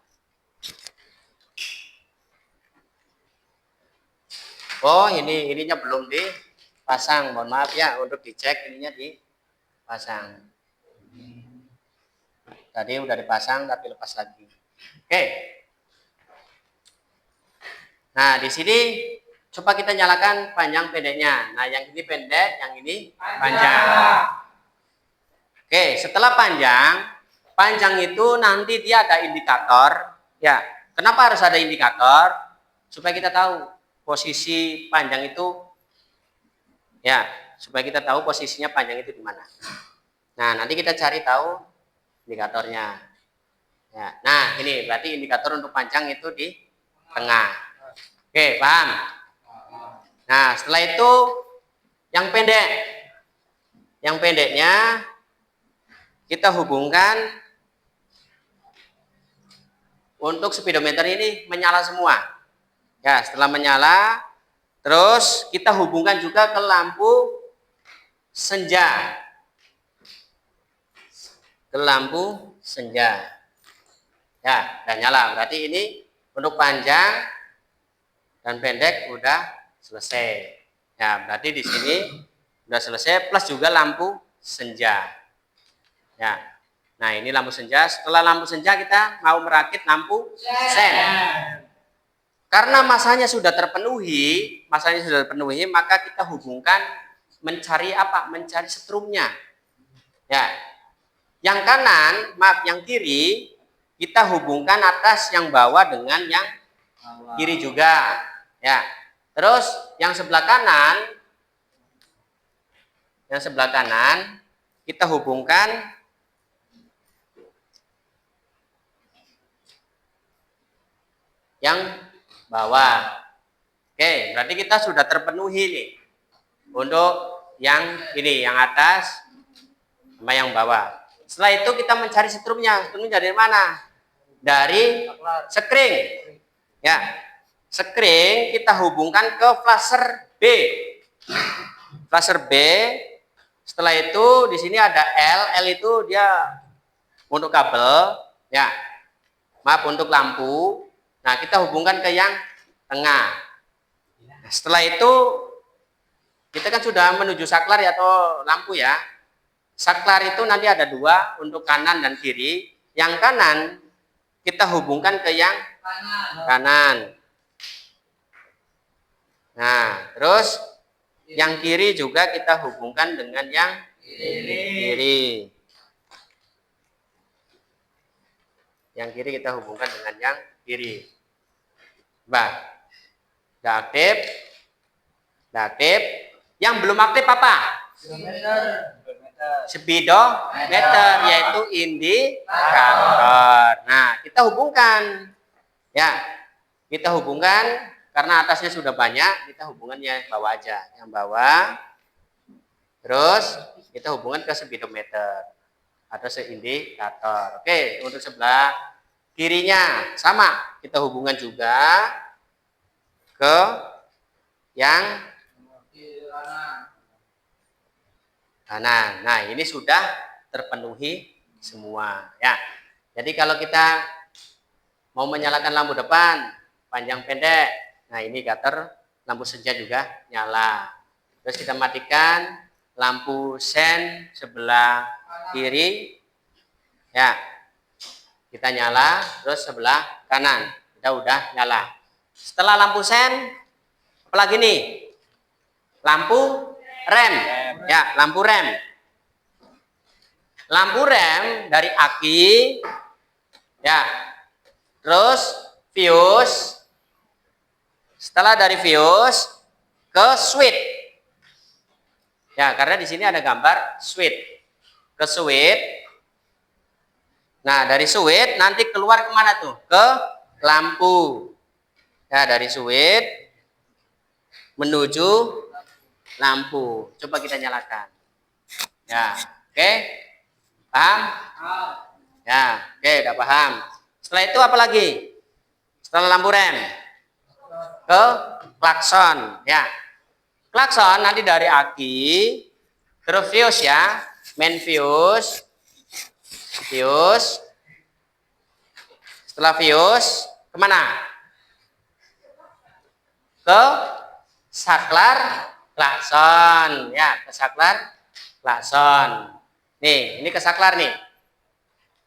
[SPEAKER 1] Oh, ininya belum dipasang. Mohon maaf ya, untuk dicek ininya dipasang. Tadi udah dipasang tapi lepas lagi. Oke. Nah, di sini coba kita nyalakan panjang pendeknya. Nah, yang ini pendek, yang ini panjang. Oke, setelah panjang itu nanti dia ada indikator. Ya, kenapa harus ada indikator? Supaya kita tahu posisi panjang itu. Ya, supaya kita tahu posisinya panjang itu di mana. Nah, nanti kita cari tahu indikatornya. Ya, nah ini berarti indikator untuk panjang itu di tengah. Oke, paham? Nah, setelah itu yang pendek. Yang pendeknya kita hubungkan untuk speedometer ini menyala semua. Ya, setelah menyala, terus kita hubungkan juga ke lampu senja. Ke lampu senja. Ya, udah nyala. Berarti ini untuk panjang dan pendek udah selesai. Ya, berarti di sini udah selesai plus juga lampu senja. Ya. Nah, ini lampu senja. Setelah lampu senja kita mau merakit lampu sen. Karena masanya sudah terpenuhi, maka kita hubungkan mencari apa? Mencari setrumnya. Ya. Yang kanan, maaf, yang kiri kita hubungkan atas yang bawah dengan yang kiri juga. Ya. Terus yang sebelah kanan kita hubungkan yang bawah. Oke, berarti kita sudah terpenuhi nih untuk yang ini, yang atas sama yang bawah. Setelah itu kita mencari setrumnya. Setrumnya dari mana? Dari sekring. Ya. Sekring kita hubungkan ke flasher B. Flasher B. Setelah itu di sini ada L. L itu dia untuk kabel, ya. Maaf, untuk lampu. Nah, kita hubungkan ke yang tengah. Setelah itu kita kan sudah menuju saklar ya, atau lampu ya. Saklar itu nanti ada dua untuk kanan dan kiri. Yang kanan kita hubungkan ke yang kanan. Nah, terus yang kiri juga kita hubungkan dengan yang kiri. Yang kiri kita hubungkan dengan yang kiri. Bah, udah aktif. Udah aktif. Yang belum aktif apa? Speedometer, yaitu indikator. Nah, kita hubungkan. Ya, kita hubungkan karena atasnya sudah banyak, kita hubungan yang bawah aja. Yang bawah. Terus kita hubungan ke speedometer atau seindikator. Oke, untuk sebelah kirinya sama, kita hubungan juga ke yang kanan. Nah, ini sudah terpenuhi semua ya. Jadi kalau kita mau menyalakan lampu depan panjang pendek, nah ini indikator lampu senja juga nyala. Terus kita matikan lampu sen sebelah kiri, ya kita nyala. Terus sebelah kanan kita udah nyala. Setelah lampu sen, apalagi nih? Lampu rem, ya lampu rem. Lampu rem dari aki, ya. Terus fuse. Setelah dari fuse ke switch. Ya, karena di sini ada gambar switch. Ke switch. Nah, dari switch nanti keluar kemana tuh? Ke lampu. Ya, dari switch menuju lampu. Coba kita nyalakan. Ya, oke. Paham? Ya, oke, udah paham. Setelah itu apa lagi? Setelah lampu rem. Ke klakson, ya. Klakson nanti dari aki, terus fuse ya, main fuse, fuse. Setelah fuse, kemana? Ke saklar klakson, ya, ke saklar klakson. Nih, ini ke saklar nih.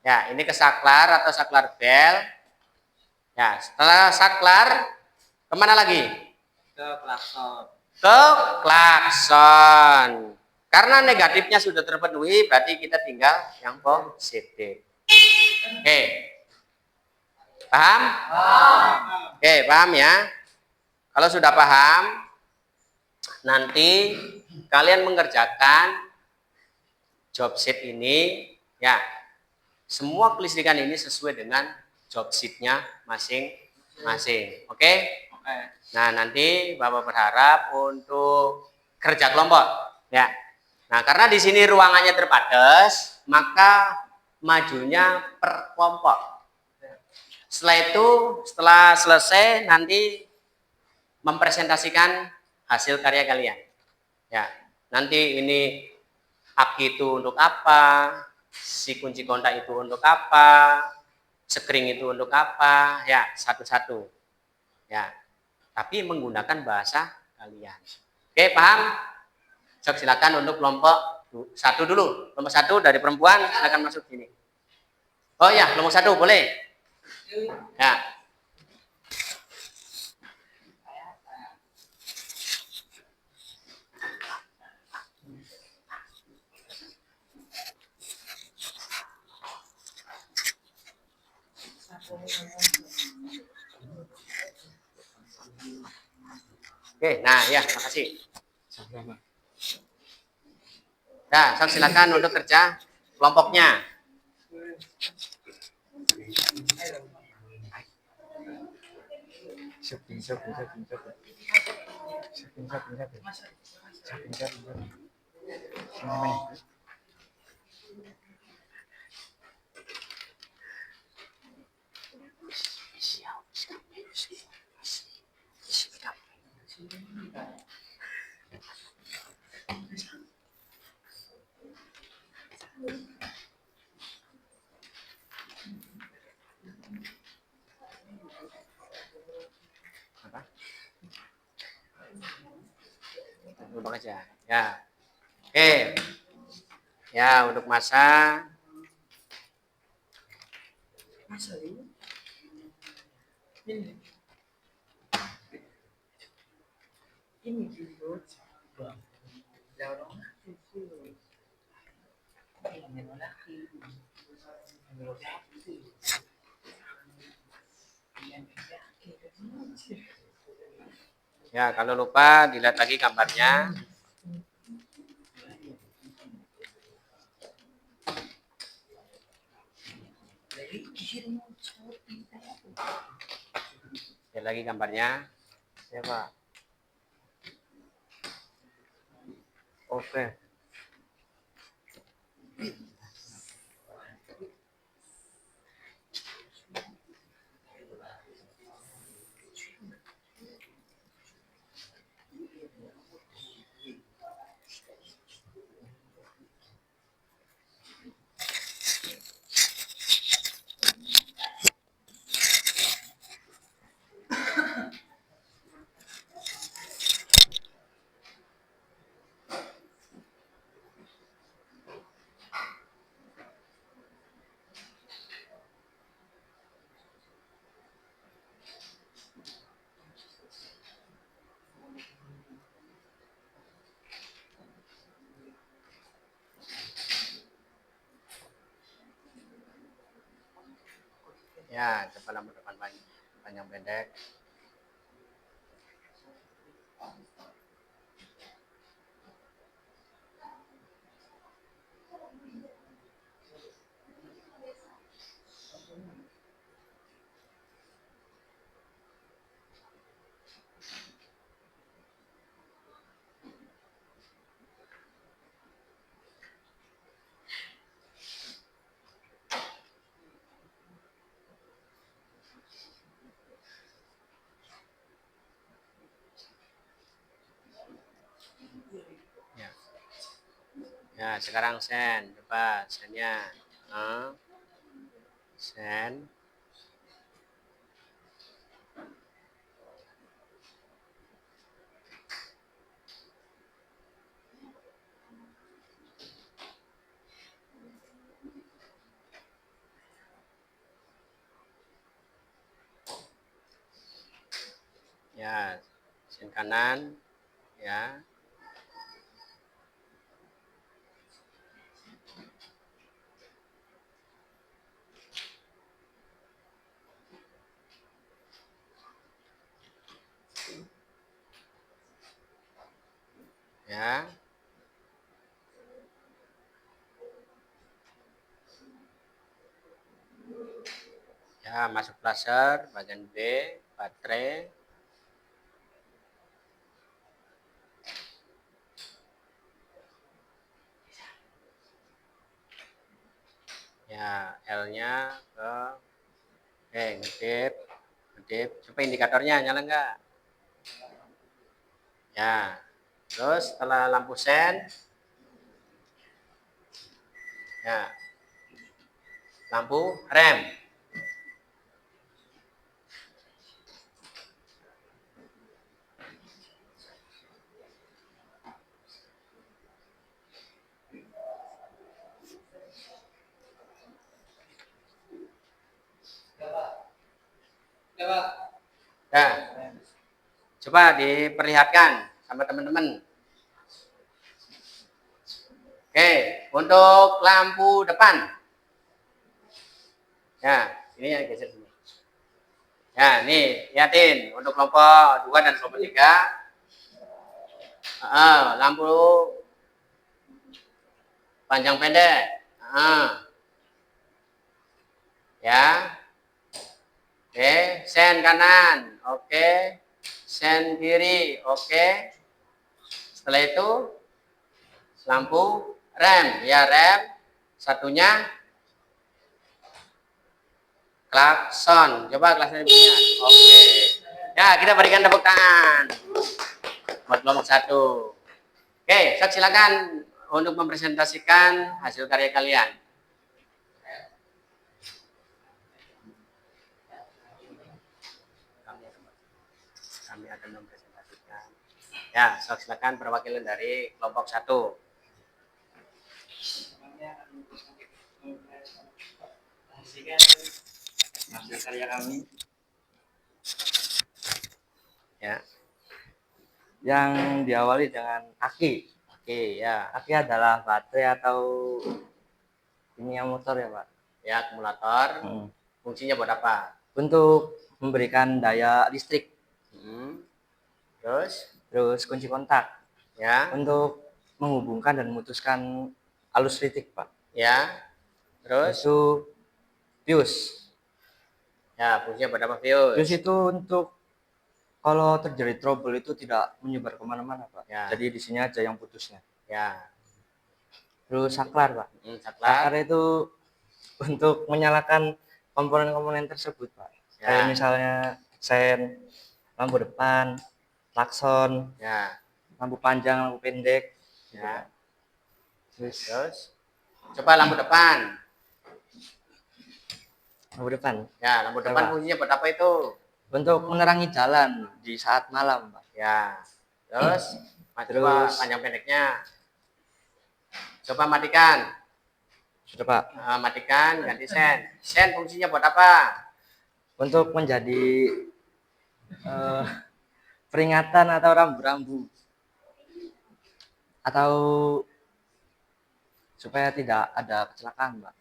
[SPEAKER 1] Ya, ini ke saklar atau saklar bel. Ya, setelah saklar, kemana lagi?
[SPEAKER 3] Ke klakson.
[SPEAKER 1] Ke klakson. Karena negatifnya sudah terpenuhi, berarti kita tinggal yang positif. Oke. Paham? Oke, paham ya? Kalau sudah paham, nanti kalian mengerjakan job sheet ini, ya. Semua kelistrikan ini sesuai dengan job sheet-nya masing-masing. Oke? Nah, nanti Bapak berharap untuk kerja kelompok, ya. Nah, karena di sini ruangannya terbatas, maka majunya per kelompok. Setelah itu, setelah selesai nanti mempresentasikan hasil karya kalian. Ya, nanti ini aki itu untuk apa, si kunci kontak itu untuk apa, sekring itu untuk apa, ya satu-satu. Ya, tapi menggunakan bahasa kalian. Oke, paham? So, silakan untuk kelompok satu dulu. Kelompok satu dari perempuan silakan masuk sini. Oh ya, kelompok satu boleh. Ya. Oke, nah ya, makasih. Nah, silakan untuk kerja kelompoknya. Tombol aja. Ya. Oke. Ya, untuk masa.
[SPEAKER 4] Ini dulu. Jauh
[SPEAKER 1] Ya, kalau lupa dilihat lagi gambarnya. Lihat lagi gambarnya. Ya, Pak. Oke. Ya, depan lampu depan panjang pendek. Ya. Ya, sekarang sen. Coba sennya. Sen. Ya, sen kanan. Ya. Ya. Ya, masuk laser bagian B, baterai. Ya, L-nya ke ngedip, ngedip. Coba indikatornya nyala enggak? Ya. Terus setelah lampu sen, ya, lampu rem. Ya, coba diperlihatkan sama teman-teman. Oke, untuk lampu depan. Ya, ini yang geser sini. Ya, nih, lihatin untuk kelompok 2 dan kelompok 3. Lampu panjang pendek. Ya. Oke, sen kanan. Oke. Sen kiri. Oke. Setelah itu lampu rem. Ya, rem. Satunya klakson. Coba klakson punya. Oke. Ya, kita berikan tepuk tangan buat kelompok 1. Oke, silakan untuk mempresentasikan hasil karya kalian. Kami akan mempresentasikan Ya, silakan perwakilan dari kelompok 1.
[SPEAKER 2] Hasil karya kami
[SPEAKER 1] Ya,
[SPEAKER 2] yang diawali dengan aki.
[SPEAKER 1] oke ya.
[SPEAKER 2] Aki adalah baterai atau kimia motor ya Pak.
[SPEAKER 1] Ya, akumulator.
[SPEAKER 2] Hmm.
[SPEAKER 1] Fungsinya buat apa?
[SPEAKER 2] Untuk memberikan daya listrik.
[SPEAKER 1] Hmm. Terus?
[SPEAKER 2] Terus kunci kontak
[SPEAKER 1] Ya,
[SPEAKER 2] untuk menghubungkan dan memutuskan arus listrik Pak.
[SPEAKER 1] ya. Terus?
[SPEAKER 2] Itu fuse.
[SPEAKER 1] Ya, fungsinya buat apa,
[SPEAKER 2] Fuse
[SPEAKER 1] Fius?
[SPEAKER 2] itu untuk kalau terjadi trouble itu tidak menyebar kemana-mana Pak.
[SPEAKER 1] Ya.
[SPEAKER 2] Jadi di sini aja yang putusnya.
[SPEAKER 1] Ya.
[SPEAKER 2] Terus saklar Pak.
[SPEAKER 1] Saklar.
[SPEAKER 2] Saklar itu untuk menyalakan komponen-komponen tersebut Pak.
[SPEAKER 1] Ya.
[SPEAKER 2] Kayak misalnya sen, lampu depan, klakson,
[SPEAKER 1] Ya.
[SPEAKER 2] lampu panjang, lampu pendek.
[SPEAKER 1] Ya.
[SPEAKER 2] Terus
[SPEAKER 1] Coba lampu depan.
[SPEAKER 2] lampu depan
[SPEAKER 1] Ya, lampu depan
[SPEAKER 2] Coba.
[SPEAKER 1] fungsinya buat apa itu?
[SPEAKER 2] untuk menerangi jalan di saat malam Pak.
[SPEAKER 1] Ya. Terus? Coba
[SPEAKER 2] Terus
[SPEAKER 1] panjang pendeknya. Coba matikan.
[SPEAKER 2] sudah Pak.
[SPEAKER 1] Matikan, ganti sen. Sen fungsinya buat apa?
[SPEAKER 2] Untuk menjadi peringatan atau rambu-rambu atau supaya tidak ada kecelakaan Pak.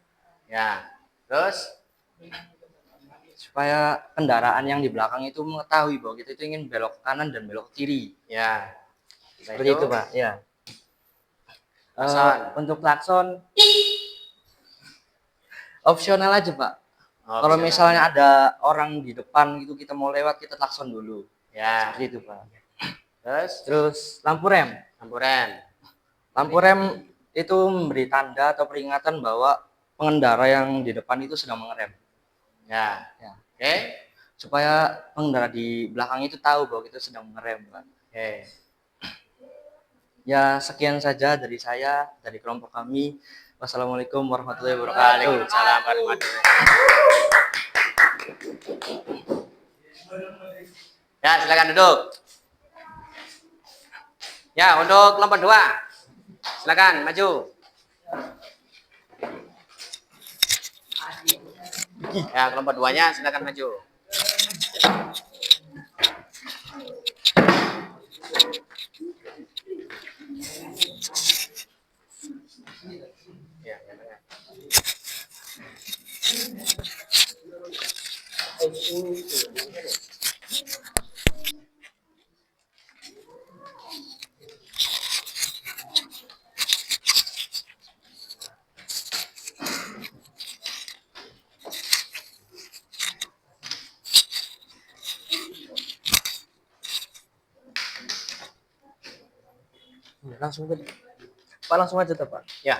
[SPEAKER 1] Ya. Terus?
[SPEAKER 2] Supaya kendaraan yang di belakang itu mengetahui bahwa kita itu ingin belok ke kanan dan belok ke kiri.
[SPEAKER 1] Ya.
[SPEAKER 2] Seperti itu Pak. Ya.
[SPEAKER 1] Klakson.
[SPEAKER 2] Untuk klakson opsional aja Pak. Kalau
[SPEAKER 1] Opsional.
[SPEAKER 2] misalnya ada orang di depan gitu kita mau lewat kita klakson dulu.
[SPEAKER 1] Ya.
[SPEAKER 2] Seperti itu Pak.
[SPEAKER 1] Terus?
[SPEAKER 2] Lampu rem.
[SPEAKER 1] Lampu rem.
[SPEAKER 2] Lampu rem itu memberi tanda atau peringatan bahwa pengendara yang di depan itu sedang mengerem.
[SPEAKER 1] Ya.
[SPEAKER 2] Ya.
[SPEAKER 1] Oke.
[SPEAKER 2] Supaya pengendara di belakang itu tahu bahwa kita sedang mengerem Pak.
[SPEAKER 1] Oke.
[SPEAKER 2] Ya sekian saja dari saya, dari kelompok kami. Wassalamualaikum warahmatullahi wabarakatuh.
[SPEAKER 1] Waalaikumsalam warahmatullahi wabarakatuh. Ya, silakan duduk. Ya, untuk kelompok 2. Silakan maju. Ya, kelompok 2-nya silakan maju. Ya, ya, ya.
[SPEAKER 2] Langsung aja. Pak langsung aja tuh Pak.
[SPEAKER 1] Ya.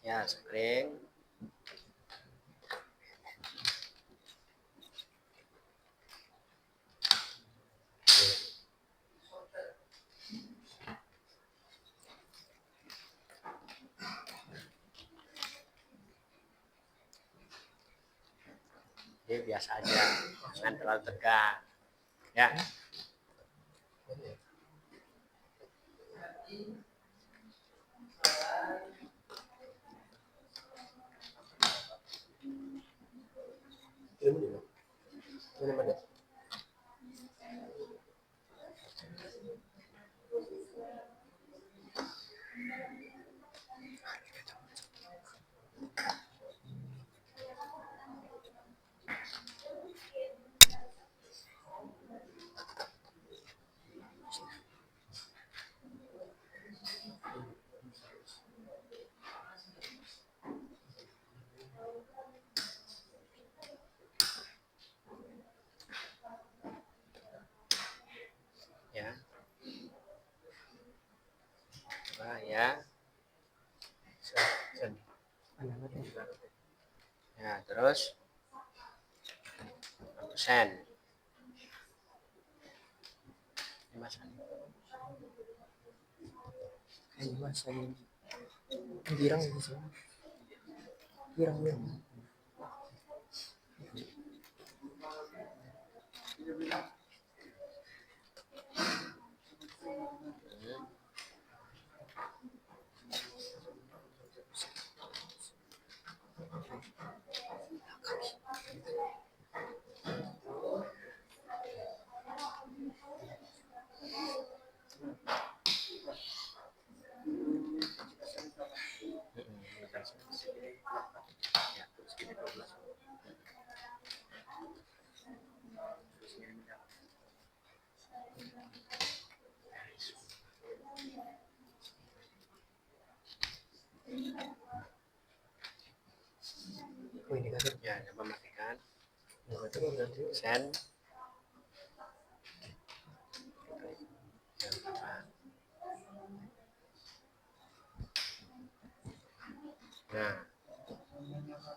[SPEAKER 1] Ya, screen. Jadi biasa aja, jangan terlalu tegang. Ya. Ya. Coba ya. Ya, terus send. Mas. Ya, coba matikan. Send. Nah,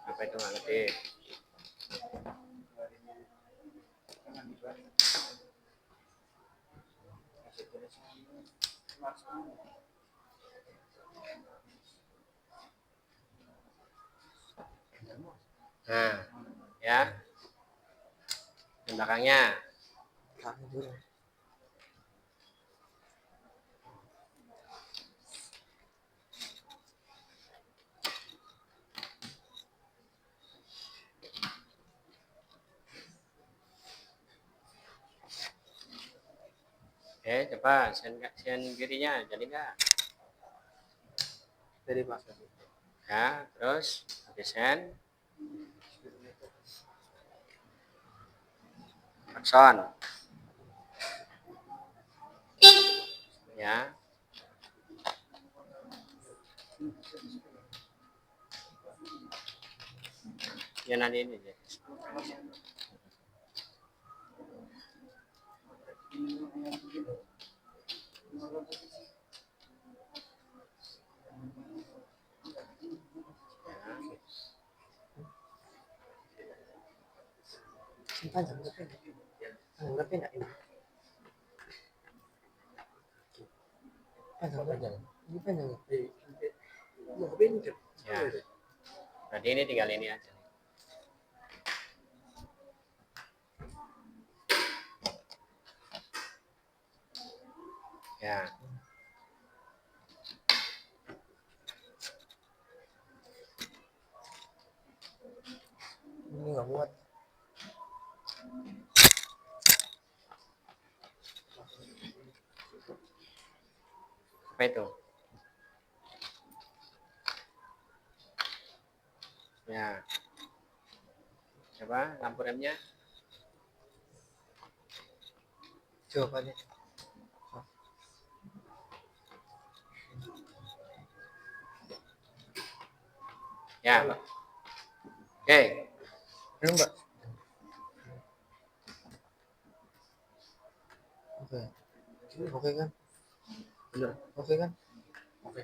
[SPEAKER 1] apa itu nggak ngetik? Nah, ya. Di belakangnya. Coba send kirinya, jadi nggak?
[SPEAKER 2] Jadi Pak.
[SPEAKER 1] Ya, terus habis send. Action. Ya. Ya nanti ini. Ya. Berarti ini tinggal ini aja. Ya.
[SPEAKER 2] Ini nggak muat.
[SPEAKER 1] Apa itu? Ya. Coba lampu remnya.
[SPEAKER 2] Jawabannya.
[SPEAKER 1] Ya. Oke.
[SPEAKER 2] Belum Mbak. Oke. Oke kan? Bener. Oke kan? Oke.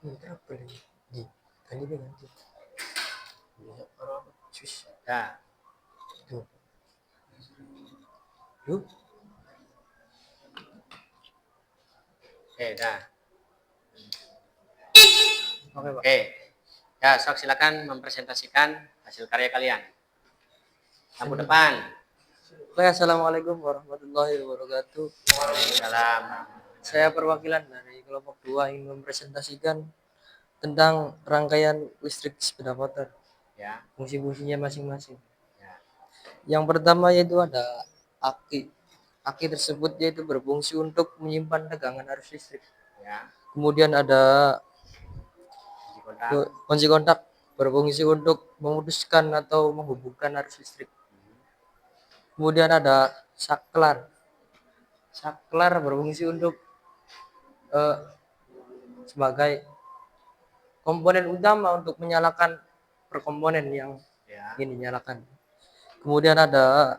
[SPEAKER 5] Berapa lagi? Tadi dia ganti. Cus.
[SPEAKER 1] Ya.
[SPEAKER 5] Tuh. Yuk.
[SPEAKER 1] Oke, dah.
[SPEAKER 5] Oke, Pak.
[SPEAKER 1] Oke. Ya, sok silakan mempresentasikan hasil karya kalian. Lampu depan.
[SPEAKER 5] Oke, assalamualaikum warahmatullahi wabarakatuh.
[SPEAKER 1] Waalaikumsalam.
[SPEAKER 5] Saya perwakilan dari kelompok 2 ingin mempresentasikan tentang rangkaian listrik sepeda motor,
[SPEAKER 1] Ya.
[SPEAKER 5] fungsi-fungsinya masing-masing.
[SPEAKER 1] Ya.
[SPEAKER 5] Yang pertama yaitu ada aki. Aki tersebut yaitu berfungsi untuk menyimpan tegangan arus listrik.
[SPEAKER 1] Ya.
[SPEAKER 5] Kemudian ada
[SPEAKER 1] Kunci kontak.
[SPEAKER 5] kunci kontak, berfungsi untuk memutuskan atau menghubungkan arus listrik. Kemudian ada saklar. Saklar berfungsi untuk sebagai komponen utama untuk menyalakan perkomponen yang
[SPEAKER 1] Ya.
[SPEAKER 5] ingin dinyalakan. Kemudian ada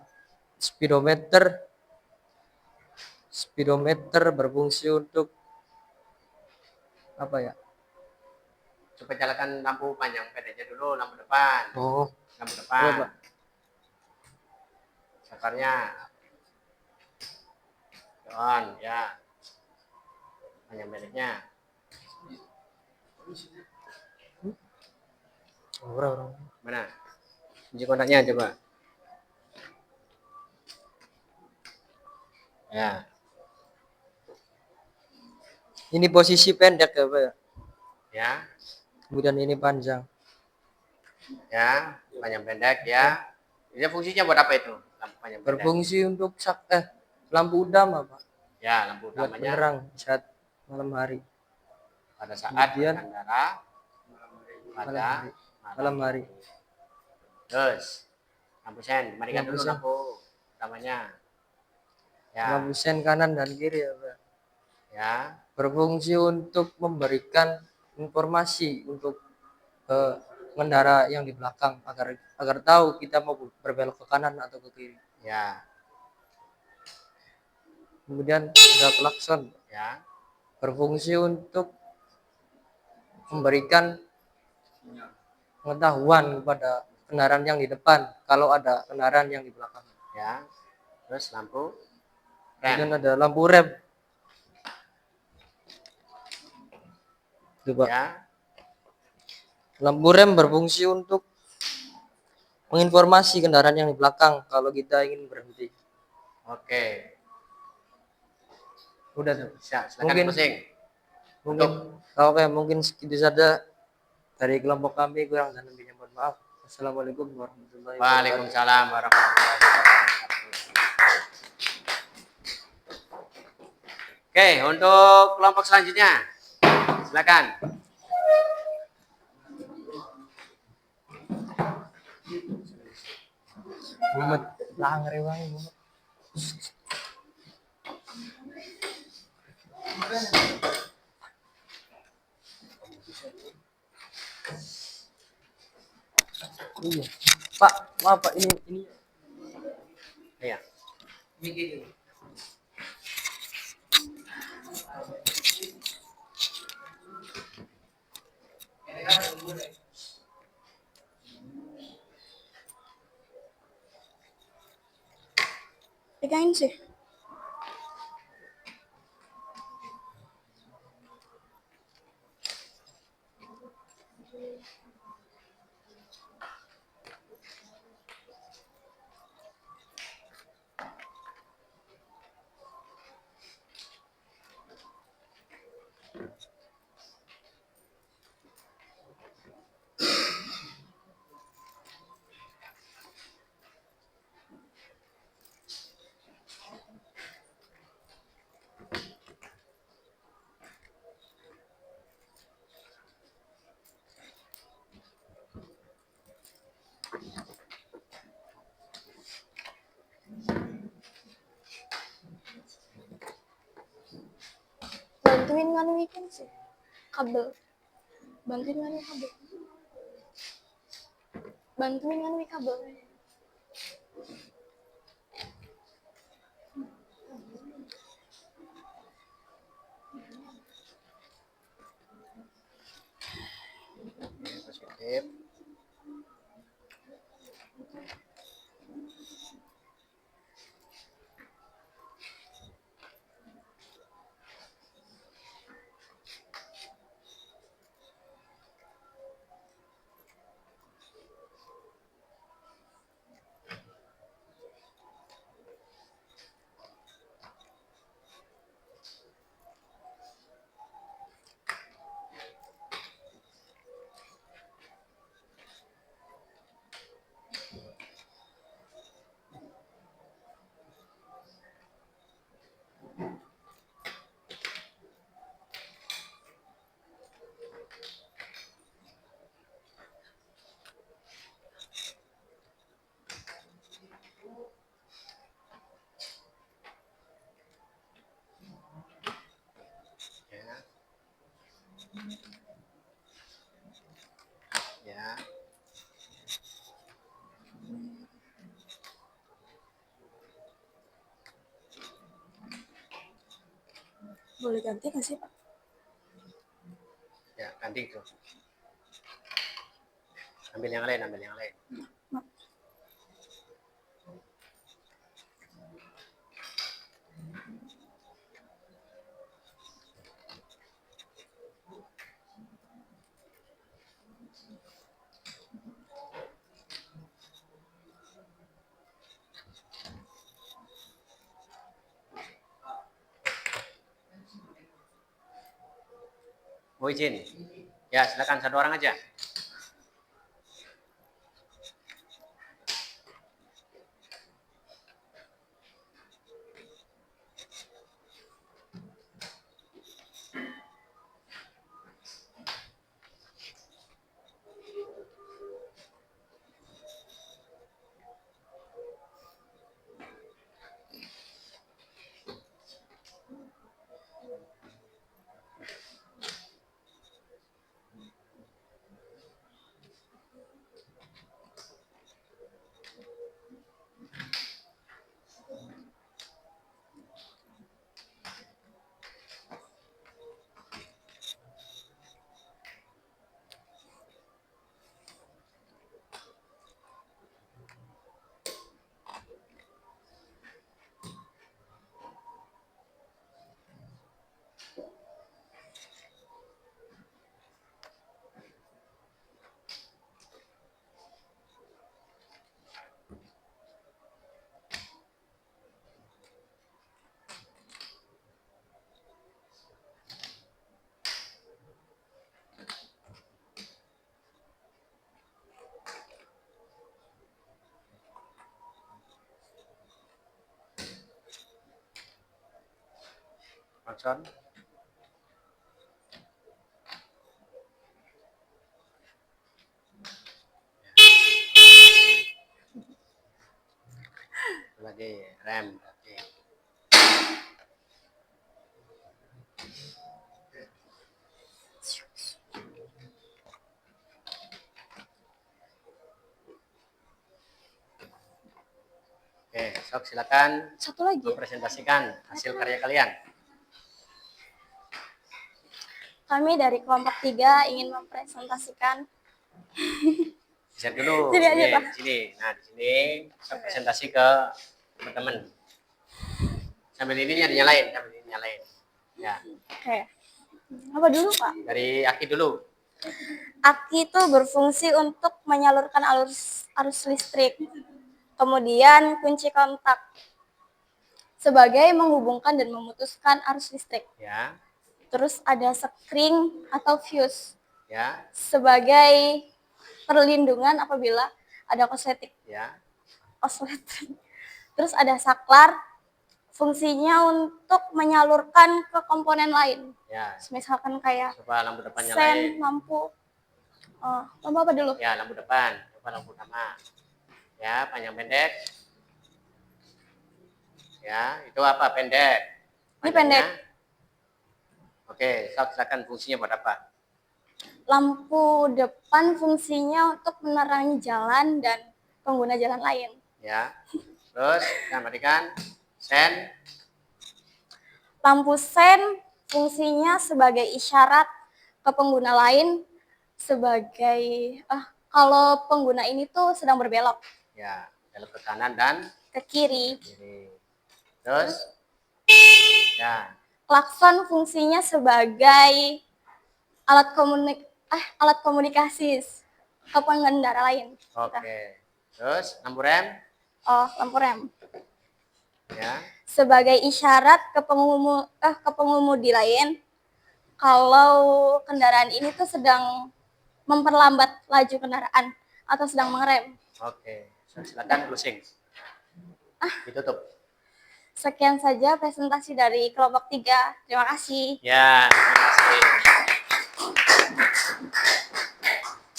[SPEAKER 5] speedometer. Speedometer berfungsi untuk apa ya?
[SPEAKER 1] Coba nyalakan lampu panjang pendeknya dulu, lampu depan.
[SPEAKER 5] Oh,
[SPEAKER 1] Lampu
[SPEAKER 5] iya,
[SPEAKER 1] depan.
[SPEAKER 5] Pak.
[SPEAKER 1] Sakarnya. On, ya. Panjang pendeknya.
[SPEAKER 5] Orang.
[SPEAKER 1] Mana? Kunci kontaknya coba. Ya.
[SPEAKER 5] Ini posisi pendek ya, Pak ya.
[SPEAKER 1] Ya.
[SPEAKER 5] Kemudian ini panjang.
[SPEAKER 1] Ya. Panjang pendek ya. Ini fungsinya buat apa itu? Lampu panjang pendek.
[SPEAKER 5] Berfungsi untuk lampu utama, Pak.
[SPEAKER 1] Ya, lampu
[SPEAKER 5] Buat
[SPEAKER 1] utamanya
[SPEAKER 5] penerang saat malam hari.
[SPEAKER 1] pada saat
[SPEAKER 5] Kemudian
[SPEAKER 1] berkendara pada
[SPEAKER 5] malam hari.
[SPEAKER 1] Terus lampu sen, kembalikan
[SPEAKER 5] Lampu
[SPEAKER 1] dulu
[SPEAKER 5] sen.
[SPEAKER 1] lampu utamanya. Ya.
[SPEAKER 5] Lampu sen kanan dan kiri ya, Pak.
[SPEAKER 1] Ya.
[SPEAKER 5] Berfungsi untuk memberikan informasi untuk pengendara yang di belakang agar tahu kita mau berbelok ke kanan atau ke kiri.
[SPEAKER 1] Ya.
[SPEAKER 5] Kemudian ada klakson,
[SPEAKER 1] Ya.
[SPEAKER 5] berfungsi untuk memberikan pengetahuan kepada kendaraan yang di depan kalau ada kendaraan yang di belakang.
[SPEAKER 1] Ya. Terus lampu
[SPEAKER 5] Kemudian
[SPEAKER 1] rem.
[SPEAKER 5] ada lampu rem. Itu, Pak.
[SPEAKER 1] Ya.
[SPEAKER 5] Lampu rem berfungsi untuk menginformasi kendaraan yang di belakang kalau kita ingin berhenti.
[SPEAKER 1] Oke.
[SPEAKER 5] Udah tuh.
[SPEAKER 1] Silakan
[SPEAKER 5] Mungkin-
[SPEAKER 1] pusing.
[SPEAKER 5] Mungkin segitu saja dari kelompok kami, kurang dan lebihnya mohon maaf. Assalamualaikum warahmatullahi wabarakatuh.
[SPEAKER 1] Waalaikumsalam warahmatullahi wabarakatuh. Oke, untuk kelompok selanjutnya. Silakan.
[SPEAKER 5] Muhammad langer wangi Muhammad. Iya. Pak, maaf Pak, ini
[SPEAKER 1] Iya.
[SPEAKER 5] mikir.
[SPEAKER 6] Pegangin sih. Bantuin nganuikan sih kabel. Bantuin nganui kabel. Bantuin nganui kabel.
[SPEAKER 1] Sip. Ya. Ya.
[SPEAKER 6] Boleh ganti nggak sih, Pak?
[SPEAKER 1] Ya, ganti itu. Ambil yang lain, ambil yang lain. Mau izin? Ya, silakan satu orang aja. Johnson. Lagi rem. Oke. Oke, sok silakan
[SPEAKER 6] Satu lagi.
[SPEAKER 1] mempresentasikan hasil karya kalian.
[SPEAKER 6] Kami dari kelompok 3 ingin mempresentasikan.
[SPEAKER 1] Share dulu.
[SPEAKER 6] Sini aja,
[SPEAKER 1] Ini,
[SPEAKER 6] Pak.
[SPEAKER 1] sini. Nah, di sini saya presentasi ke teman-teman. Sambil ini nyalain, sambil ini nyalain. Ya,
[SPEAKER 6] Oke. Apa dulu, Pak?
[SPEAKER 1] dari Aki dulu.
[SPEAKER 6] Aki itu berfungsi untuk menyalurkan arus listrik. Kemudian kunci kontak sebagai menghubungkan dan memutuskan arus listrik.
[SPEAKER 1] Ya,
[SPEAKER 6] Terus ada sekring atau fuse
[SPEAKER 1] ya,
[SPEAKER 6] sebagai perlindungan apabila ada konsleting.
[SPEAKER 1] ya,
[SPEAKER 6] Konsleting. Terus ada saklar, fungsinya untuk menyalurkan ke komponen lain.
[SPEAKER 1] ya.
[SPEAKER 6] Misalkan kayak
[SPEAKER 1] Coba lampu depan
[SPEAKER 6] sen,
[SPEAKER 1] nyalain.
[SPEAKER 6] lampu. Lampu apa dulu?
[SPEAKER 1] Ya, lampu depan. Coba lampu utama. Ya, panjang pendek. Ya, itu apa? Pendek.
[SPEAKER 6] Ini
[SPEAKER 1] Panjangnya?
[SPEAKER 6] pendek.
[SPEAKER 1] Oke, sok silakan fungsinya buat apa?
[SPEAKER 6] Lampu depan fungsinya untuk menerangi jalan dan pengguna jalan lain.
[SPEAKER 1] Ya. Terus, kita matikan. Sen.
[SPEAKER 6] Lampu sen fungsinya sebagai isyarat ke pengguna lain sebagai kalau pengguna ini tuh sedang berbelok
[SPEAKER 1] Ya, belok ke kanan dan
[SPEAKER 6] ke kiri.
[SPEAKER 1] kiri. Terus, ya,
[SPEAKER 6] Klakson fungsinya sebagai alat komunikasi ke pengendara lain.
[SPEAKER 1] oke. Terus, lampu rem,
[SPEAKER 6] Oh, lampu rem.
[SPEAKER 1] ya,
[SPEAKER 6] Sebagai isyarat ke pengemudi lain kalau kendaraan ini tuh sedang memperlambat laju kendaraan atau sedang mengerem.
[SPEAKER 1] oke. Silakan closing. Ditutup.
[SPEAKER 6] Sekian saja presentasi dari kelompok 3. Terima kasih.
[SPEAKER 1] Ya, terima kasih.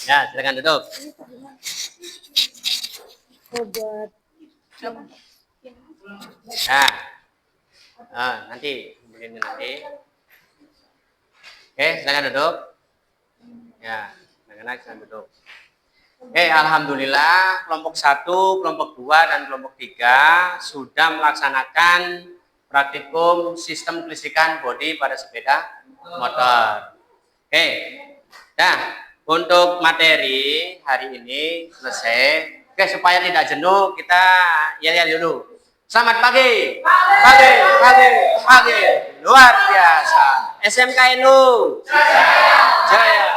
[SPEAKER 1] Ya, silakan duduk. Ya, nanti, begini nanti. Oke, silakan duduk. Ya, silakan duduk. Alhamdulillah kelompok 1, kelompok 2, dan kelompok 3 sudah melaksanakan praktikum sistem kelistrikan bodi pada sepeda motor. Nah, untuk materi hari ini selesai. Supaya tidak jenuh, kita yel-yel dulu. Selamat pagi. Pagi. Luar biasa. SMKNU. Jaya.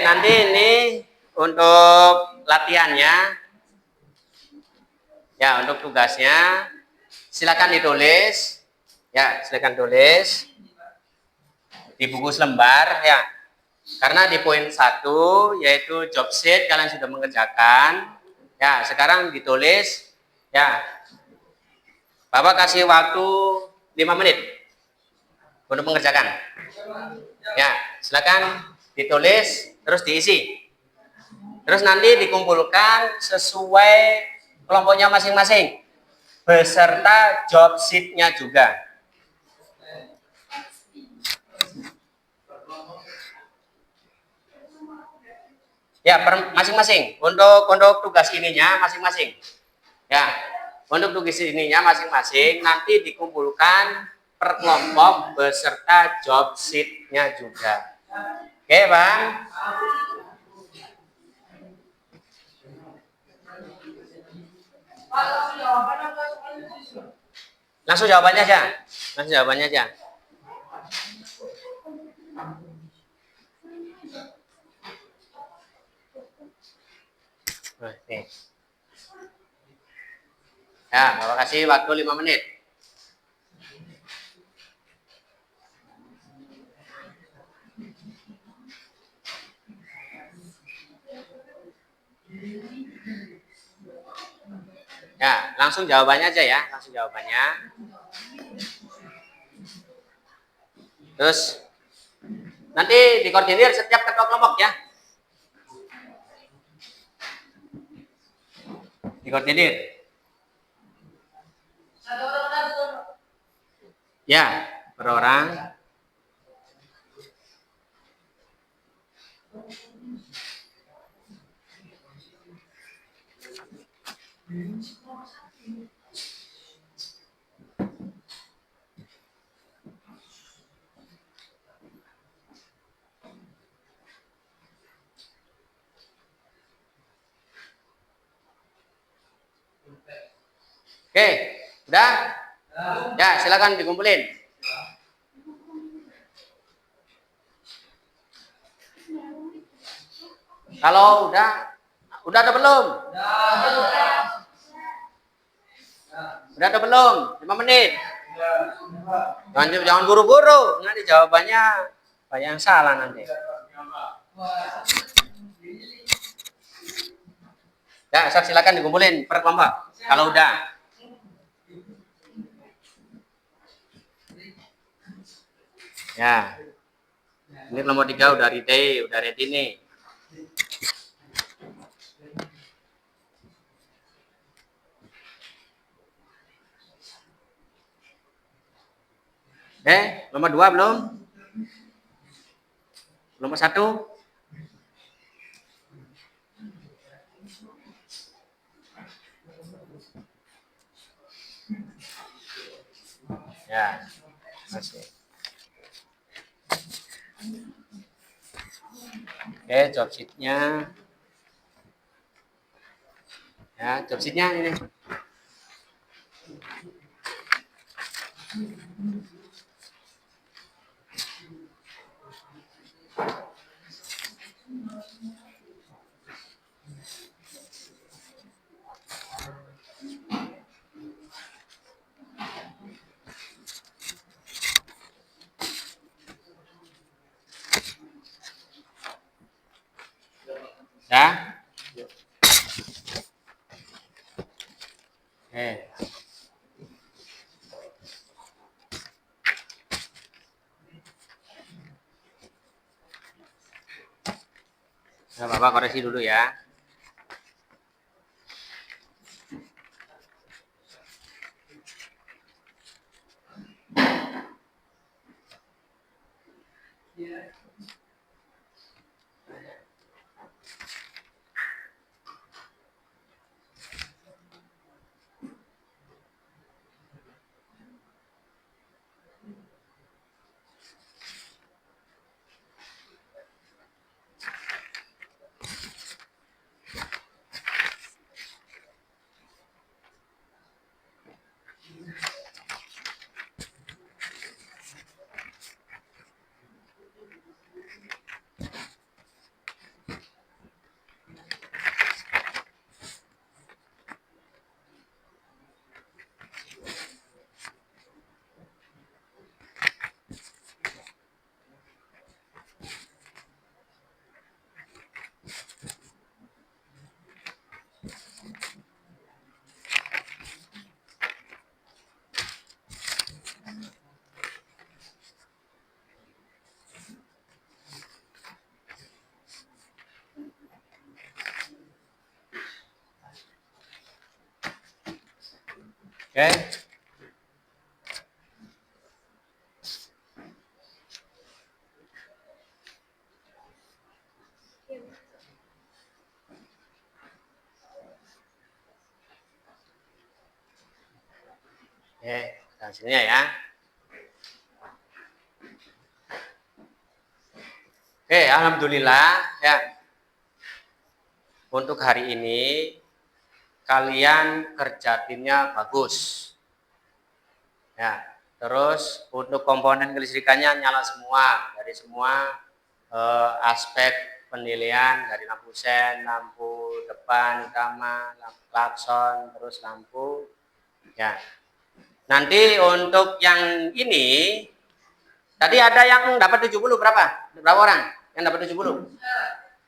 [SPEAKER 1] Nanti ini untuk latihannya, ya untuk tugasnya, silakan ditulis, ya silakan tulis di buku selembar, ya. Karena di poin 1 yaitu job sheet kalian sudah mengerjakan, ya sekarang ditulis, ya. Bapak kasih waktu 5 menit untuk mengerjakan. Ya, silakan ditulis terus diisi. Terus nanti dikumpulkan sesuai kelompoknya masing-masing beserta job sheet-nya juga. Ya, masing-masing. Untuk tugas ininya masing-masing. Ya. Untuk tugas ininya masing-masing nanti dikumpulkan per kelompok beserta job sheet-nya juga. Oke, Bang? Langsung jawabannya aja. Nih. Ya, Bapak kasih waktu 5 menit. Ya, langsung jawabannya aja ya, Terus nanti dikoordinir setiap ketua kelompok ya. Dikoordinir. Ya, per orang. Oke, udah? Ya, silakan dikumpulin. Kalau udah ada belum? Udah ada belum? 5 menit. Jangan buru-buru, nanti jawabannya banyak yang salah nanti. Ya, silakan dikumpulin per kelompok. Kalau udah. Ya. Ini kelompok 3 udah ready nih. Nomor 2 belum? Nomor 1? Ya, masih. Oke, job sheet-nya. Ya, job sheet-nya ini. Ya. Oke. Nah, Bapak koreksi dulu ya. Oke. Oke, hasilnya ya. Oke, alhamdulillah ya. Untuk hari ini kalian kerja timnya bagus. Ya, terus untuk komponen kelistrikannya nyala semua dari semua aspek penilaian dari lampu sen, lampu depan utama, lampu klakson, terus lampu ya. Nanti untuk yang ini tadi ada yang dapat 70 berapa? Berapa orang yang dapat 70?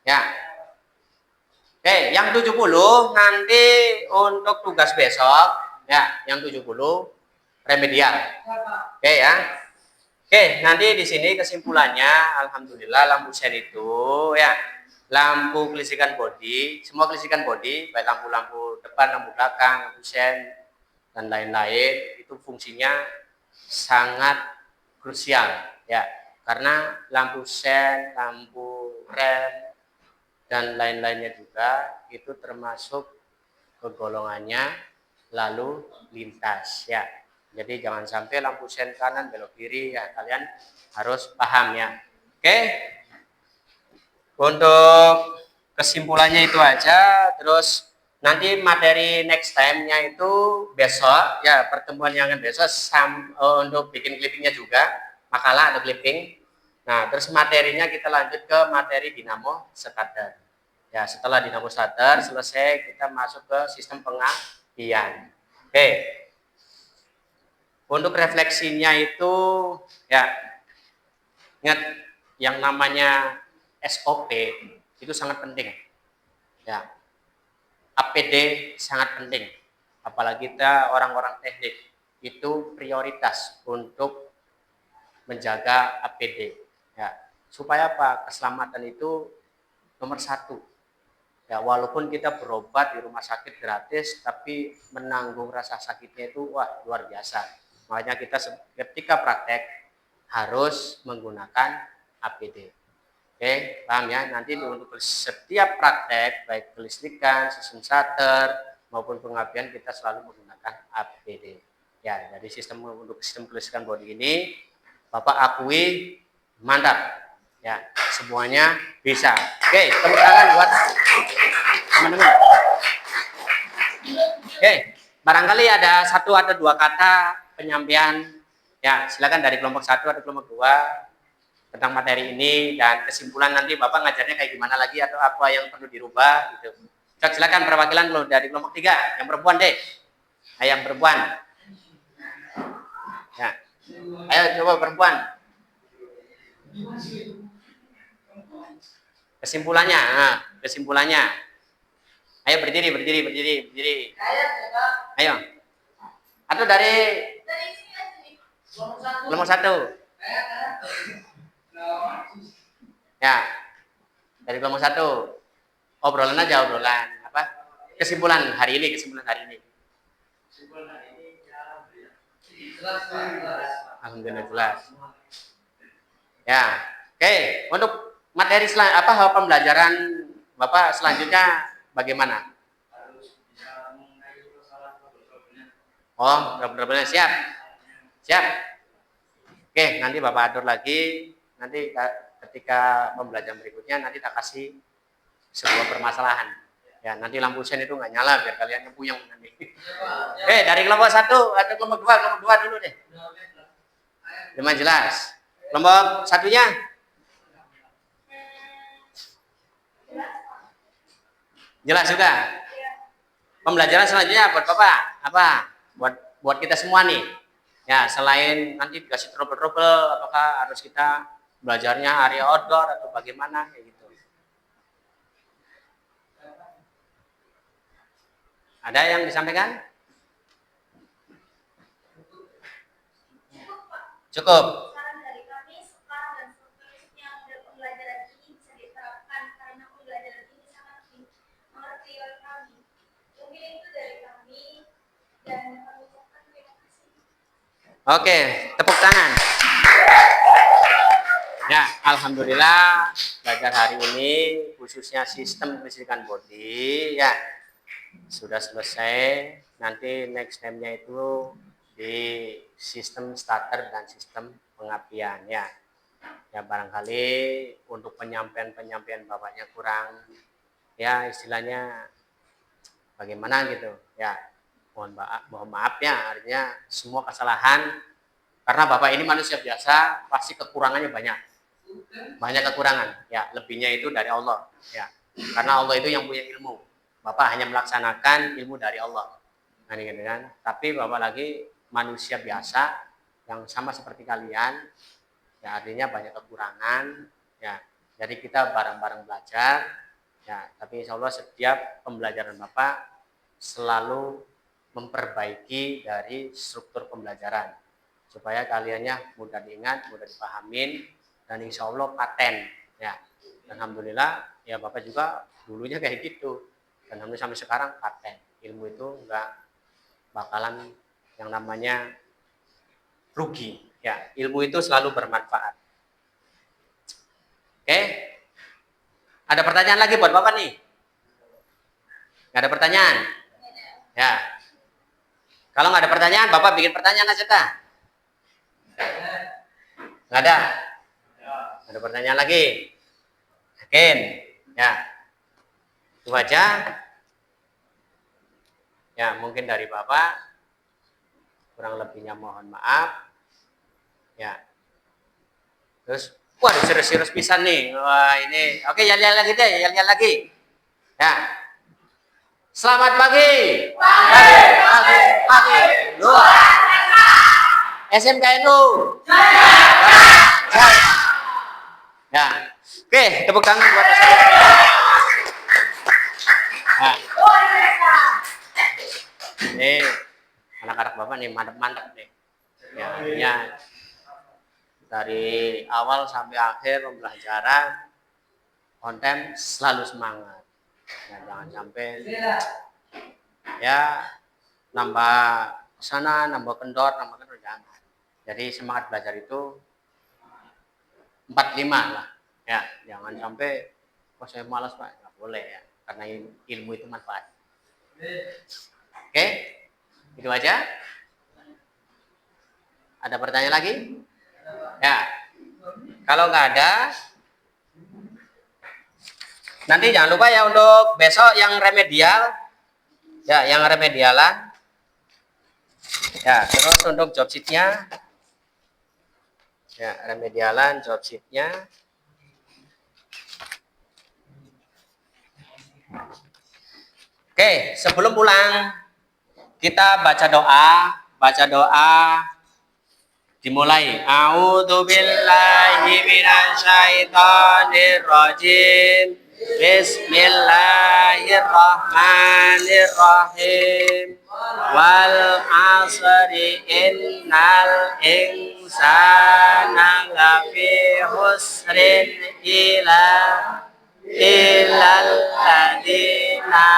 [SPEAKER 1] Ya. Oke, yang 70 nanti untuk tugas besok ya, yang 70 remedial. Oke ya. Oke, nanti di sini kesimpulannya alhamdulillah lampu sen itu ya, lampu kelistrikan bodi, semua kelistrikan bodi, baik lampu-lampu depan, lampu belakang, lampu sen dan lain-lain itu fungsinya sangat krusial ya. Karena lampu sen, lampu rem dan lain-lainnya juga itu termasuk kegolongannya lalu lintas ya. Jadi jangan sampai lampu sen kanan belok kiri ya, kalian harus paham ya. Oke. Untuk kesimpulannya itu aja. Terus nanti materi next time-nya itu besok ya, pertemuan yang besok untuk bikin clippingnya juga, makalah atau clipping. Nah, terus materinya kita lanjut ke materi dinamo starter. Ya, setelah dinamo starter selesai kita masuk ke sistem pengapian. Oke. Untuk refleksinya itu ya, ingat yang namanya SOP itu sangat penting. Ya. APD sangat penting. Apalagi kita orang-orang teknik itu prioritas untuk menjaga APD. Ya. Supaya apa? Keselamatan itu nomor 1. Ya, walaupun kita berobat di rumah sakit gratis, tapi menanggung rasa sakitnya itu wah luar biasa. Makanya kita ketika praktek harus menggunakan APD. Oke, paham ya? Nanti untuk setiap praktek, baik kelistrikan, sistem starter, maupun pengapian kita selalu menggunakan APD. Ya, jadi untuk sistem kelistrikan body ini Bapak akui mantap. Ya, semuanya bisa. Oke, tepuk tangan buat teman-teman. Oke, barangkali ada 1 atau 2 kata penyampaian. Ya, silakan dari kelompok 1 atau kelompok 2 tentang materi ini dan kesimpulan nanti Bapak ngajarnya kayak gimana lagi atau apa yang perlu dirubah gitu. Silakan perwakilan dari kelompok 3, yang perempuan deh. Yang perempuan. Ya. Ayo coba perempuan. Kesimpulannya. Ayo berdiri. Ayo. Atau dari kelompok 1. Ya. Dari kelompok 1. Obrolan apa? Kesimpulan hari ini. Alhamdulillah jelas. Ya. Oke, untuk materi pembelajaran Bapak selanjutnya bagaimana? Oh, problemnya siap. Oke, nanti Bapak atur lagi. Nanti ketika pembelajaran berikutnya nanti tak kasih sebuah permasalahan. Ya, nanti lampu sen itu nggak nyala biar kalian nyempuyeng nanti. Oke, dari kelompok 1 atau kelompok 2 dulu deh. Memang jelas. Kelompok 1-nya? Jelas juga. Pembelajaran selanjutnya buat Bapak apa? Buat kita semua nih. Ya, selain nanti dikasih trouble-trouble, apakah harus kita belajarnya area outdoor atau bagaimana kayak gitu. Ada yang disampaikan? Cukup.
[SPEAKER 6] Saran dari kami, sekarang dan seterusnya model pembelajaran ini bisa diterapkan karena pembelajaran ini sangat mengerti oleh kami. Mungkin itu dari kami dan kami ucapkan terima kasih.
[SPEAKER 1] Oke, tepuk tangan. Ya, alhamdulillah belajar hari ini khususnya sistem kelistrikan body ya sudah selesai. Nanti next time-nya itu di sistem starter dan sistem pengapian ya. Ya barangkali untuk penyampaian Bapaknya kurang ya istilahnya bagaimana gitu ya. Mohon maaf ya, artinya semua kesalahan karena Bapak ini manusia biasa pasti kekurangannya banyak kekurangan ya, lebihnya itu dari Allah ya, karena Allah itu yang punya ilmu, Bapak hanya melaksanakan ilmu dari Allah gitu kan. Tapi Bapak lagi manusia biasa yang sama seperti kalian ya, artinya banyak kekurangan ya, jadi kita bareng-bareng belajar ya, tapi insya Allah setiap pembelajaran Bapak selalu memperbaiki dari struktur pembelajaran supaya kaliannya mudah diingat, mudah dipahamin, dan insya Allah paten ya. Alhamdulillah ya, Bapak juga dulunya kayak gitu dan alhamdulillah sampai sekarang paten. Ilmu itu enggak bakalan yang namanya rugi ya, ilmu itu selalu bermanfaat. Oke, ada pertanyaan lagi buat Bapak nih? Nggak ada pertanyaan ya? Kalau nggak ada pertanyaan Bapak bikin pertanyaan aja tak? Nggak ada? Ada pertanyaan lagi? Yakin? Ya. Itu aja. Ya, mungkin dari Bapak kurang lebihnya mohon maaf. Ya. Terus, waduh serius-serius pisan nih. Wah, ini. Oke, yel-yel lagi deh, yel-yel lagi. Ya. Selamat pagi. Pagi. Luar. SMKNU. Ya, oke, tepuk tangan buat saya. Nah, ini anak-anak Bapak nih mantap-mantap nih. Ya, dari awal sampai akhir pembelajaran konten selalu semangat. Ya, jangan sampai ya nambah sana, nambah kendor jangan. Jadi semangat belajar itu 45 lah ya, jangan sampai kok saya malas Pak, nggak boleh ya, karena ilmu itu manfaat. Oke, itu aja. Ada pertanyaan lagi? Ya. Kalau nggak ada, nanti jangan lupa ya untuk besok yang remedial. Ya, yang remedialan. Ya, terus untuk job sheet-nya. Ya, remedialan job sheet-nya. Oke, sebelum pulang kita baca doa dimulai. A'udzubillahi minasyaitonir rajim. Bismillahirrahmanirrahim. Wal 'asri innal insana lafi husrin illal ladzina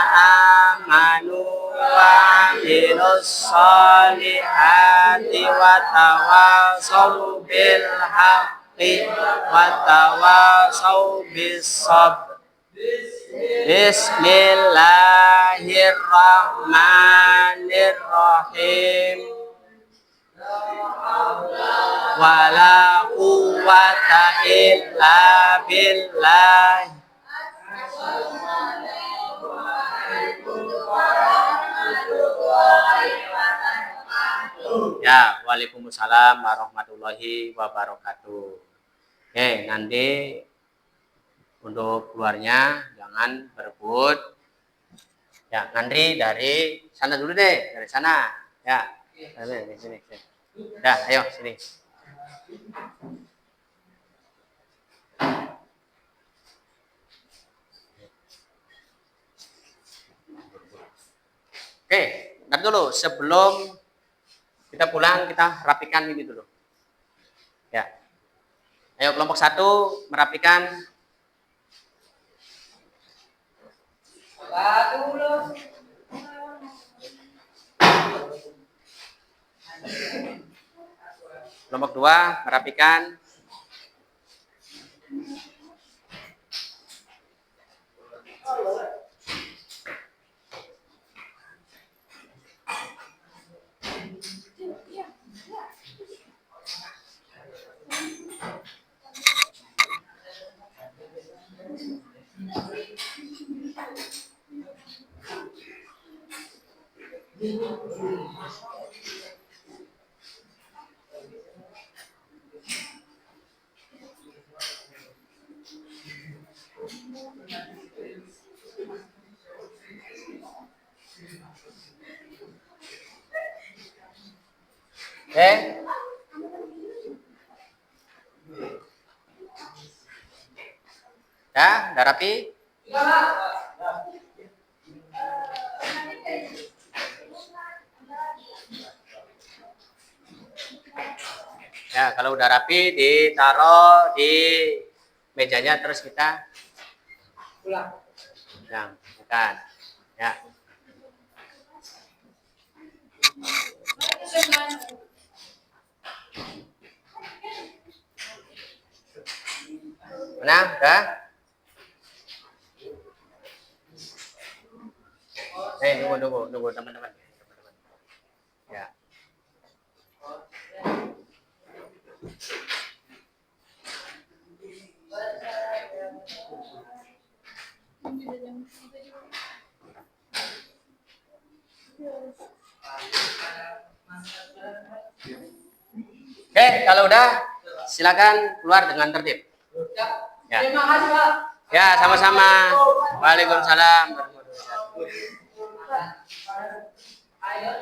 [SPEAKER 1] amanu wa amilus solihati wa tawassaw bil haqqi wa tawassaw bis sabr. Bismillahirrahmanirrahim. Wala quwwata illa billah. Ya, waalaikumsalam warahmatullahi wabarakatuh. Oke, nanti untuk keluarnya jangan berebut. Ya, nanti dari sana dulu deh, dari sana. Ya, dari sini. Ya, ayo sini. Oke, nanti dulu sebelum kita pulang kita rapikan ini dulu. Ya. Ayo kelompok 1 merapikan. Kelompok 2 merapikan. Oke. Ya, udah rapi? Ya, kalau udah rapi ditaruh di mejanya terus kita pulang. Ya, bukan. Ya. Mana? Udah? Nunggu teman-teman. Ya. Oke, kalau udah silakan keluar dengan tertib. Ya.
[SPEAKER 4] Terima kasih, Pak.
[SPEAKER 1] Ya, sama-sama. Waalaikumsalam warahmatullahi wabarakatuh.
[SPEAKER 4] Ayo,